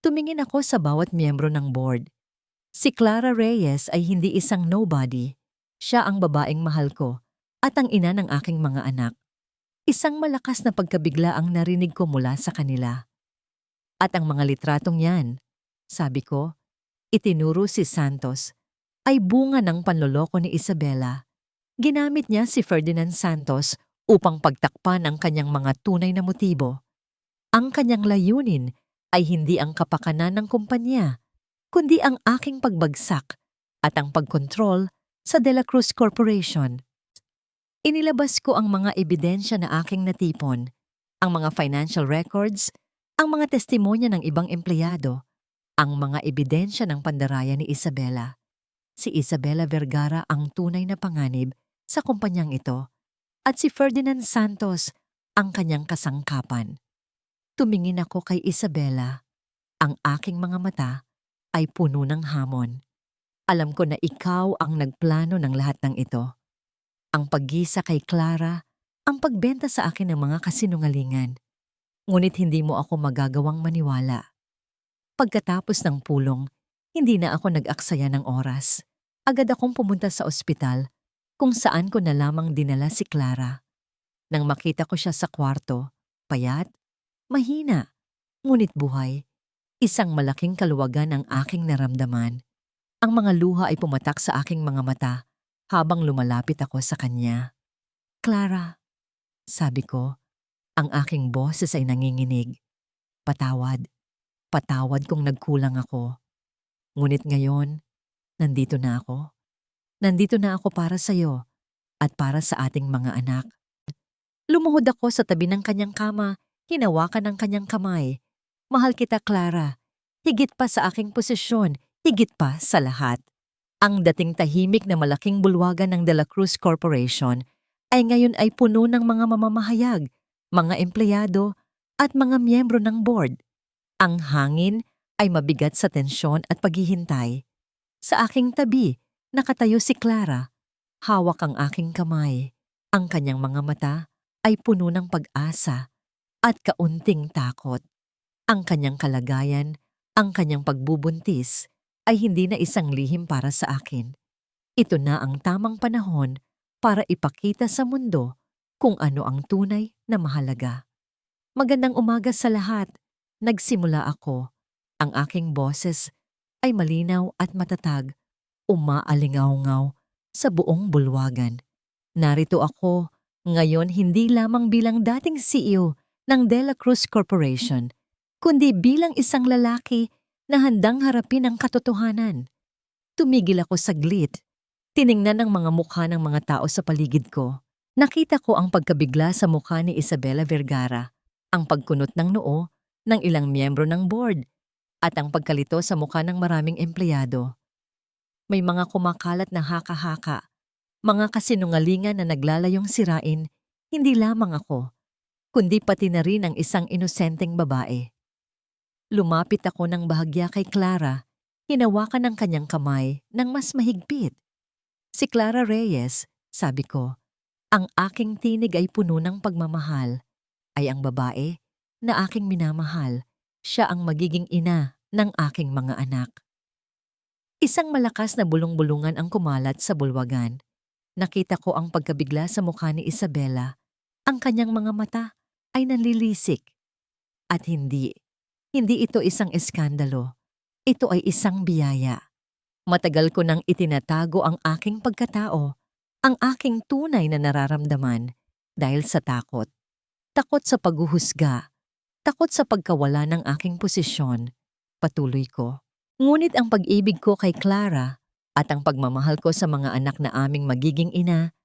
Tumingin ako sa bawat miyembro ng board. Si Clara Reyes ay hindi isang nobody. Siya ang babaeng mahal ko at ang ina ng aking mga anak. Isang malakas na pagkabigla ang narinig ko mula sa kanila. At ang mga litratong yan, sabi ko, itinuro si Santos, ay bunga ng panloloko ni Isabela. Ginamit niya si Ferdinand Santos upang pagtakpan ang kanyang mga tunay na motibo. Ang kanyang layunin ay hindi ang kapakanan ng kumpanya, kundi ang aking pagbagsak at ang pagkontrol sa De La Cruz Corporation. Inilabas ko ang mga ebidensya na aking natipon, ang mga financial records, ang mga testimonya ng ibang empleyado, ang mga ebidensya ng pandaraya ni Isabela. Si Isabela Vergara ang tunay na panganib sa kumpanyang ito at si Ferdinand Santos ang kanyang kasangkapan. Tumingin ako kay Isabela. Ang aking mga mata ay puno ng hamon. Alam ko na ikaw ang nagplano ng lahat ng ito. Ang paggisa kay Clara, ang pagbenta sa akin ng mga kasinungalingan. Ngunit hindi mo ako magagawang maniwala. Pagkatapos ng pulong, hindi na ako nag-aksaya ng oras. Agad akong pumunta sa ospital kung saan ko na lamang dinala si Clara. Nang makita ko siya sa kwarto, payat, mahina, ngunit buhay, isang malaking kaluwagan ang aking naramdaman. Ang mga luha ay pumatak sa aking mga mata habang lumalapit ako sa kanya. Clara, sabi ko, ang aking boses ay nanginginig. Patawad, patawad kung nagkulang ako. Ngunit ngayon, nandito na ako. Nandito na ako para sa'yo at para sa ating mga anak. Lumuhod ako sa tabi ng kanyang kama, hinawakan ng kanyang kamay. Mahal kita, Clara. Higit pa sa aking posisyon, higit pa sa lahat. Ang dating tahimik na malaking bulwagan ng De La Cruz Corporation ay ngayon ay puno ng mga mamamahayag, mga empleyado at mga miyembro ng board. Ang hangin ay mabigat sa tensyon at paghihintay. Sa aking tabi, nakatayo si Clara. Hawak ang aking kamay. Ang kanyang mga mata ay puno ng pag-asa at kaunting takot. Ang kanyang kalagayan, ang kanyang pagbubuntis, ay hindi na isang lihim para sa akin. Ito na ang tamang panahon para ipakita sa mundo kung ano ang tunay na mahalaga. Magandang umaga sa lahat. Nagsimula ako. Ang aking boses ay malinaw at matatag, umaalingaw-ngaw sa buong bulwagan. Narito ako ngayon hindi lamang bilang dating CEO ng De La Cruz Corporation, kundi bilang isang lalaki na handang harapin ang katotohanan. Tumigil ako saglit. Tiningnan ang mga mukha ng mga tao sa paligid ko. Nakita ko ang pagkabigla sa mukha ni Isabela Vergara, ang pagkunot ng noo ng ilang miyembro ng board, at ang pagkalito sa mukha ng maraming empleyado. May mga kumakalat na haka-haka, mga kasinungalingan na naglalayong sirain, hindi lamang ako, kundi pati na rin ang isang inosenteng babae. Lumapit ako ng bahagya kay Clara, hinawakan ang kanyang kamay ng mas mahigpit. Si Clara Reyes, sabi ko, ang aking tinig ay puno ng pagmamahal, ay ang babae na aking minamahal, siya ang magiging ina ng aking mga anak. Isang malakas na bulong-bulungan ang kumalat sa bulwagan. Nakita ko ang pagkabigla sa mukha ni Isabela. Ang kanyang mga mata ay nanlilisik. At hindi ito isang eskandalo. Ito ay isang biyaya. Matagal ko nang itinatago ang aking pagkatao, ang aking tunay na nararamdaman dahil sa takot. Takot sa paghuhusga, takot sa pagkawala ng aking posisyon. Patuloy ko. Ngunit ang pag-ibig ko kay Clara at ang pagmamahal ko sa mga anak na aming magiging ina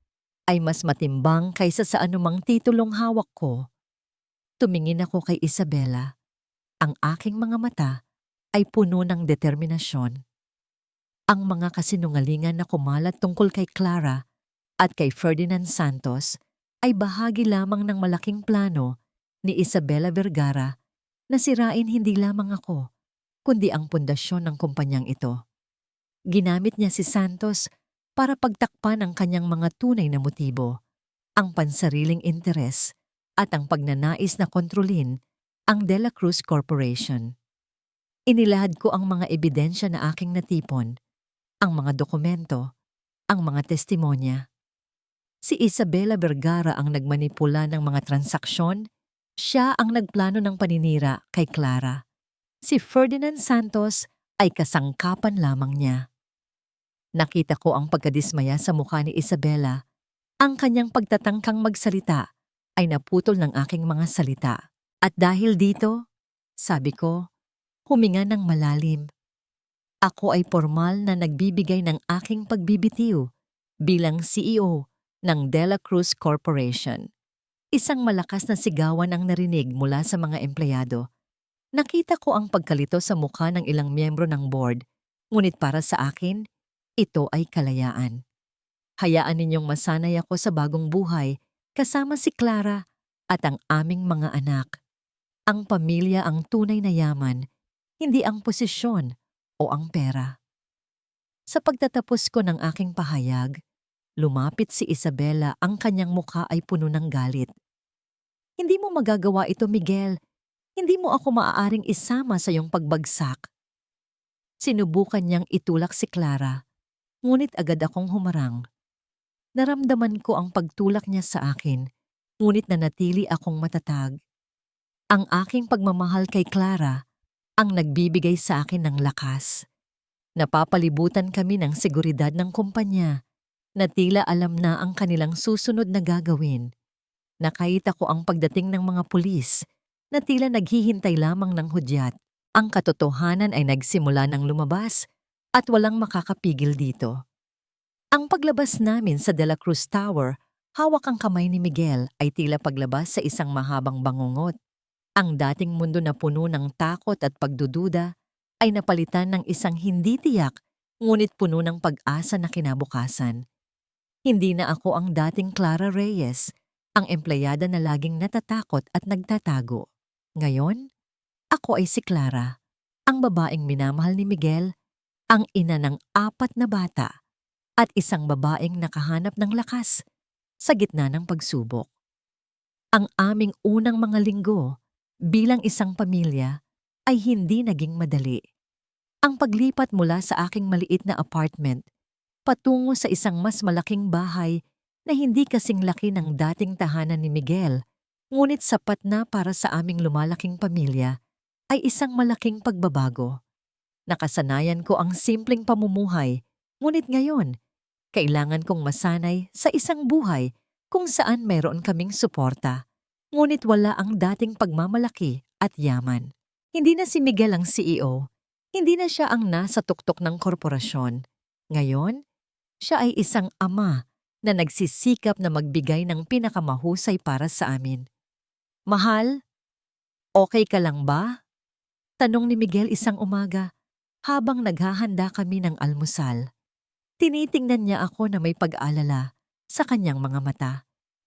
ay mas matimbang kaysa sa anumang titulong hawak ko. Tumingin ako kay Isabela. Ang aking mga mata ay puno ng determinasyon. Ang mga kasinungalingan na kumalat tungkol kay Clara at kay Ferdinand Santos ay bahagi lamang ng malaking plano ni Isabela Vergara na sirain hindi lamang ako, kundi ang pundasyon ng kumpanyang ito. Ginamit niya si Santos para pagtakpan ang kanyang mga tunay na motibo, ang pansariling interes at ang pagnanais na kontrolin ang De La Cruz Corporation. Inilahad ko ang mga ebidensya na aking natipon, ang mga dokumento, ang mga testimonya. Si Isabela Vergara ang nagmanipula ng mga transaksyon, siya ang nagplano ng paninira kay Clara. Si Ferdinand Santos ay kasangkapan lamang niya. Nakita ko ang pagkadismaya sa mukha ni Isabela. Ang kanyang pagtatangkang magsalita ay naputol ng aking mga salita. At dahil dito, sabi ko, huminga ng malalim. Ako ay formal na nagbibigay ng aking pagbibitiw bilang CEO ng Dela Cruz Corporation. Isang malakas na sigawan ang narinig mula sa mga empleyado. Nakita ko ang pagkalito sa mukha ng ilang miyembro ng board, ngunit para sa akin, ito ay kalayaan. Hayaan ninyong masanay ako sa bagong buhay kasama si Clara at ang aming mga anak. Ang pamilya ang tunay na yaman, hindi ang posisyon o ang pera. Sa pagtatapos ko ng aking pahayag, lumapit si Isabela, ang kanyang mukha ay puno ng galit. Hindi mo magagawa ito, Miguel. Hindi mo ako maaaring isama sa iyong pagbagsak. Sinubukan niyang itulak si Clara, ngunit agad akong humarang. Naramdaman ko ang pagtulak niya sa akin, ngunit nanatili akong matatag. Ang aking pagmamahal kay Clara ang nagbibigay sa akin ng lakas. Napapalibutan kami ng seguridad ng kumpanya na tila alam na ang kanilang susunod na gagawin. Nakita ko ang pagdating ng mga pulis na tila naghihintay lamang ng hudyat. Ang katotohanan ay nagsimula ng lumabas at walang makakapigil dito. Ang paglabas namin sa De La Cruz Tower, hawak ang kamay ni Miguel ay tila paglabas sa isang mahabang bangungot. Ang dating mundo na puno ng takot at pagdududa ay napalitan ng isang hindi tiyak ngunit puno ng pag-asa na kinabukasan. Hindi na ako ang dating Clara Reyes, ang empleyada na laging natatakot at nagtatago. Ngayon, ako ay si Clara, ang babaeng minamahal ni Miguel, ang ina ng 4 na bata, at isang babaeng nakahanap ng lakas sa gitna ng pagsubok. Ang aming unang mga linggo bilang isang pamilya ay hindi naging madali. Ang paglipat mula sa aking maliit na apartment patungo sa isang mas malaking bahay na hindi kasing laki ng dating tahanan ni Miguel, ngunit sapat na para sa aming lumalaking pamilya, ay isang malaking pagbabago. Nakasanayan ko ang simpleng pamumuhay, ngunit ngayon, kailangan kong masanay sa isang buhay kung saan mayroon kaming suporta, ngunit wala ang dating pagmamalaki at yaman. Hindi na si Miguel ang CEO, hindi na siya ang nasa tuktok ng korporasyon. Ngayon, siya ay isang ama na nagsisikap na magbigay ng pinakamahusay para sa amin. Mahal, okay ka lang ba? Tanong ni Miguel isang umaga habang naghahanda kami ng almusal. Tinitingnan niya ako na may pag-aalala sa kanyang mga mata.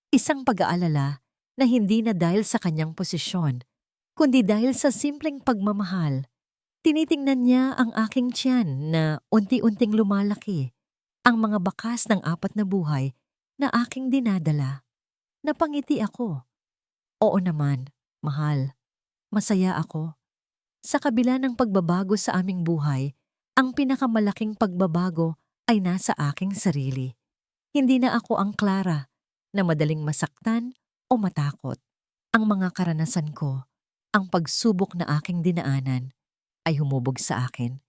Isang pag-aalala na hindi na dahil sa kanyang posisyon, kundi dahil sa simpleng pagmamahal. Tinitingnan niya ang aking tiyan na unti-unting lumalaki, ang mga bakas ng 4 na buhay na aking dinadala. Napangiti ako. Oo naman, mahal. Masaya ako. Sa kabila ng pagbabago sa aming buhay, ang pinakamalaking pagbabago ay nasa aking sarili. Hindi na ako ang Clara na madaling masaktan o matakot. Ang mga karanasan ko, ang pagsubok na aking dinaanan, ay humubog sa akin.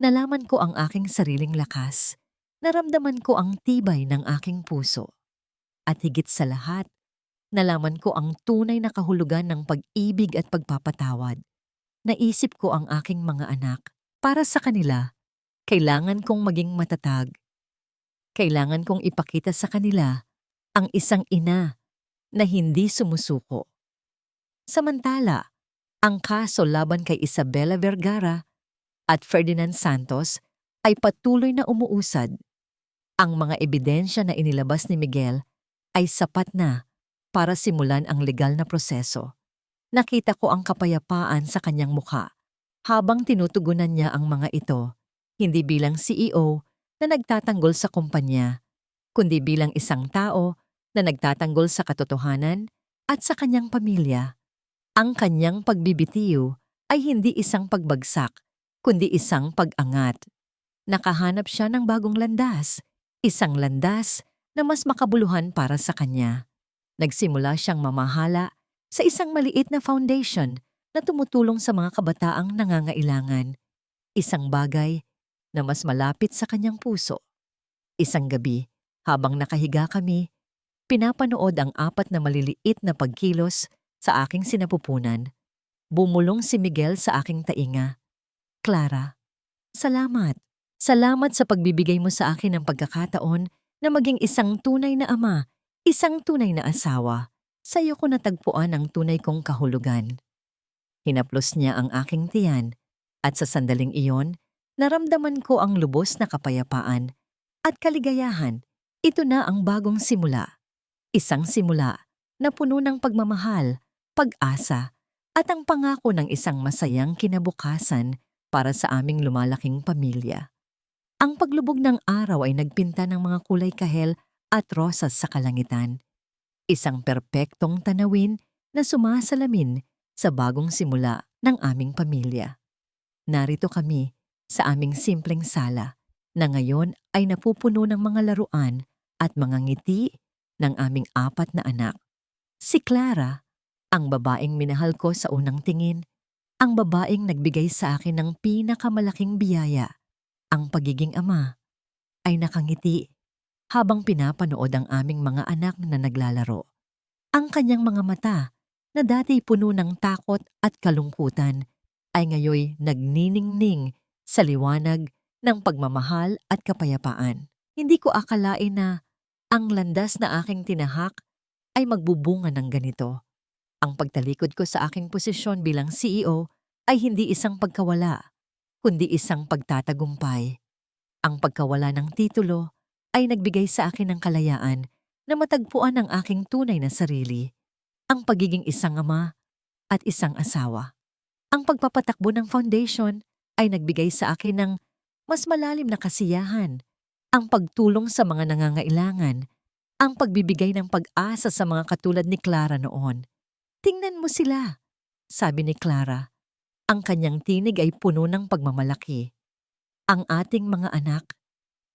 Nalaman ko ang aking sariling lakas. Naramdaman ko ang tibay ng aking puso. At higit sa lahat, nalaman ko ang tunay na kahulugan ng pag-ibig at pagpapatawad. Naisip ko ang aking mga anak. Para sa kanila, kailangan kong maging matatag. Kailangan kong ipakita sa kanila ang isang ina na hindi sumusuko. Samantala, ang kaso laban kay Isabela Vergara at Ferdinand Santos ay patuloy na umuusad. Ang mga ebidensya na inilabas ni Miguel ay sapat na para simulan ang legal na proseso. Nakita ko ang kapayapaan sa kanyang mukha habang tinutugunan niya ang mga ito, hindi bilang CEO na nagtatanggol sa kumpanya, kundi bilang isang tao na nagtatanggol sa katotohanan at sa kanyang pamilya. Ang kanyang pagbibitiw ay hindi isang pagbagsak, kundi isang pag-angat. Nakahanap siya ng bagong landas, isang landas na mas makabuluhan para sa kanya. Nagsimula siyang mamahala sa isang maliit na foundation na tumutulong sa mga kabataang nangangailangan. Isang bagay na mas malapit sa kanyang puso. Isang gabi, habang nakahiga kami, pinapanood ang 4 na maliliit na pagkilos sa aking sinapupunan. Bumulong si Miguel sa aking tainga. Clara, salamat. Salamat sa pagbibigay mo sa akin ng pagkakataon na maging isang tunay na ama, isang tunay na asawa. Sa iyo ko natagpuan ang tunay kong kahulugan. Hinaplos niya ang aking tiyan at sa sandaling iyon, naramdaman ko ang lubos na kapayapaan at kaligayahan. Ito na ang bagong simula. Isang simula na puno ng pagmamahal, pag-asa, at ang pangako ng isang masayang kinabukasan para sa aming lumalaking pamilya. Ang paglubog ng araw ay nagpinta ng mga kulay kahel at rosas sa kalangitan. Isang perpektong tanawin na sumasalamin sa bagong simula ng aming pamilya. Narito kami sa aming simpleng sala na ngayon ay napupuno ng mga laruan at mga ngiti ng aming 4 na anak. Si Clara, ang babaeng minahal ko sa unang tingin, ang babaeng nagbigay sa akin ng pinakamalaking biyaya, ang pagiging ama, ay nakangiti habang pinapanood ang aming mga anak na naglalaro. Ang kanyang mga mata na dati puno ng takot at kalungkutan ay ngayoy nagniningning sa liwanag ng pagmamahal at kapayapaan. Hindi ko akalain na ang landas na aking tinahak ay magbubunga ng ganito. Ang pagtalikod ko sa aking posisyon bilang CEO ay hindi isang pagkawala, kundi isang pagtatagumpay. Ang pagkawala ng titulo ay nagbigay sa akin ng kalayaan na matagpuan ang aking tunay na sarili, ang pagiging isang ama at isang asawa. Ang pagpapatakbo ng foundation ay nagbigay sa akin ng mas malalim na kasiyahan, ang pagtulong sa mga nangangailangan, ang pagbibigay ng pag-asa sa mga katulad ni Clara noon. Tingnan mo sila, sabi ni Clara. Ang kanyang tinig ay puno ng pagmamalaki. Ang ating mga anak,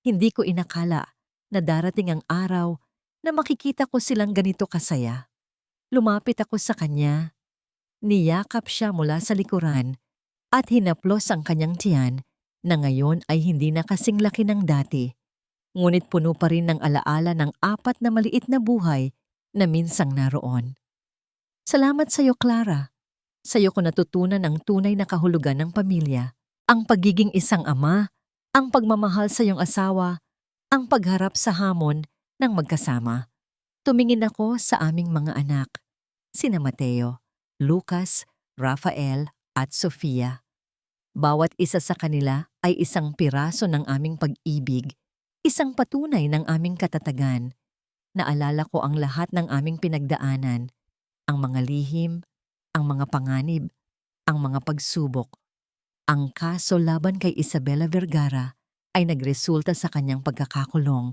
hindi ko inakala na darating ang araw na makikita ko silang ganito kasaya. Lumapit ako sa kanya, niyakap siya mula sa likuran at hinaplos ang kanyang tiyan na ngayon ay hindi na kasing laki ng dati. Ngunit puno pa rin ng alaala ng 4 na maliit na buhay na minsang naroon. Salamat sa iyo, Clara. Sa iyo ko natutunan ang tunay na kahulugan ng pamilya, ang pagiging isang ama, ang pagmamahal sa iyong asawa, ang pagharap sa hamon ng magkasama. Tumingin ako sa aming mga anak, sina Mateo, Lucas, Rafael at Sofia. Bawat isa sa kanila ay isang piraso ng aming pag-ibig, isang patunay ng aming katatagan. Naalala ko ang lahat ng aming pinagdaanan, ang mga lihim, ang mga panganib, ang mga pagsubok. Ang kaso laban kay Isabela Vergara ay nagresulta sa kanyang pagkakakulong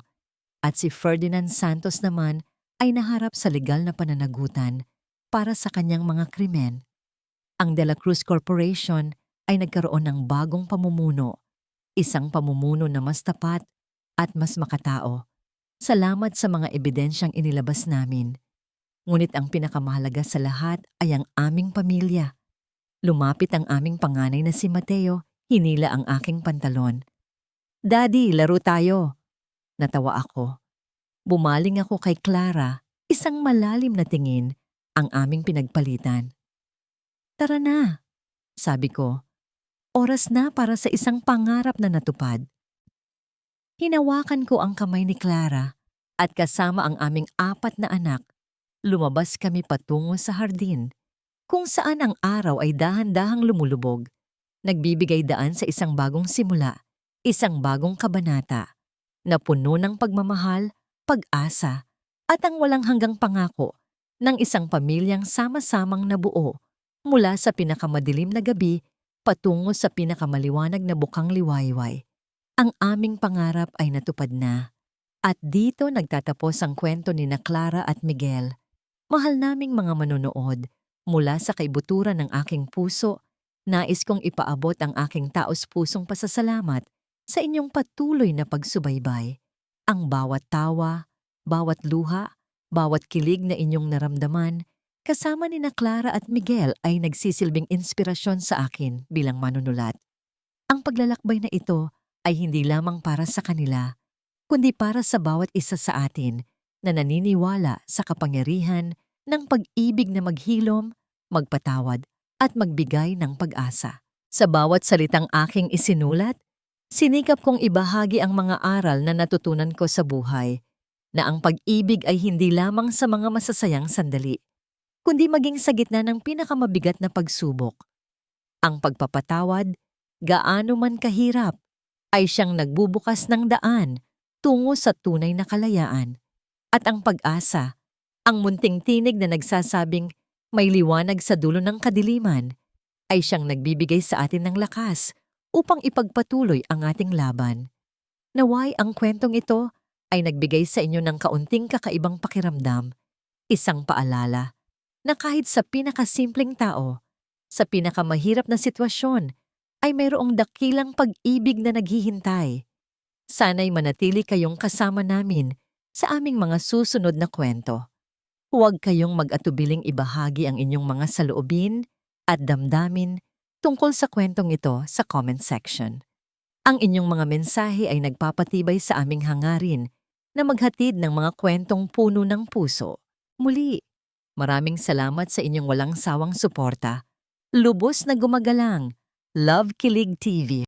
at si Ferdinand Santos naman ay naharap sa legal na pananagutan para sa kanyang mga krimen. Ang De La Cruz Corporation ay nagkaroon ng bagong pamumuno, isang pamumuno na mas tapat at mas makatao. Salamat sa mga ebidensyang inilabas namin. Ngunit ang pinakamahalaga sa lahat ay ang aming pamilya. Lumapit ang aming panganay na si Mateo, hinila ang aking pantalon. Daddy, laro tayo. Natawa ako. Bumaling ako kay Clara, isang malalim na tingin ang aming pinagpalitan. Tara na, sabi ko. Oras na para sa isang pangarap na natupad. Hinawakan ko ang kamay ni Clara at kasama ang aming 4 na anak, lumabas kami patungo sa hardin, kung saan ang araw ay dahan-dahang lumulubog, nagbibigay daan sa isang bagong simula, isang bagong kabanata, na puno ng pagmamahal, pag-asa, at ang walang hanggang pangako ng isang pamilyang sama-samang nabuo mula sa pinakamadilim na gabi patungo sa pinakamaliwanag na bukang liwayway. Ang aming pangarap ay natupad na. At dito nagtatapos ang kwento ni na Clara at Miguel. Mahal naming mga manonood, mula sa kaibuturan ng aking puso, nais kong ipaabot ang aking taos-pusong pasasalamat sa inyong patuloy na pagsubaybay. Ang bawat tawa, bawat luha, bawat kilig na inyong naramdaman, kasama ni na Clara at Miguel ay nagsisilbing inspirasyon sa akin bilang manunulat. Ang paglalakbay na ito ay hindi lamang para sa kanila, kundi para sa bawat isa sa atin na naniniwala sa kapangyarihan ng pag-ibig na maghilom, magpatawad at magbigay ng pag-asa. Sa bawat salitang aking isinulat, sinikap kong ibahagi ang mga aral na natutunan ko sa buhay, na ang pag-ibig ay hindi lamang sa mga masasayang sandali, kundi maging sa gitna ng pinakamabigat na pagsubok. Ang pagpapatawad, gaano man kahirap, ay siyang nagbubukas ng daan tungo sa tunay na kalayaan. At ang pag-asa, ang munting tinig na nagsasabing may liwanag sa dulo ng kadiliman, ay siyang nagbibigay sa atin ng lakas upang ipagpatuloy ang ating laban. Naway ang kwentong ito ay nagbigay sa inyo ng kaunting kakaibang pakiramdam, isang paalala na kahit sa pinakasimpleng tao, sa pinakamahirap na sitwasyon, ay mayroong dakilang pag-ibig na naghihintay. Sana'y manatili kayong kasama namin sa aming mga susunod na kwento. Huwag kayong mag-atubiling ibahagi ang inyong mga saloobin at damdamin tungkol sa kwentong ito sa comment section. Ang inyong mga mensahe ay nagpapatibay sa aming hangarin na maghatid ng mga kwentong puno ng puso. Muli, maraming salamat sa inyong walang sawang suporta. Lubos na gumagalang, Love Kilig TV.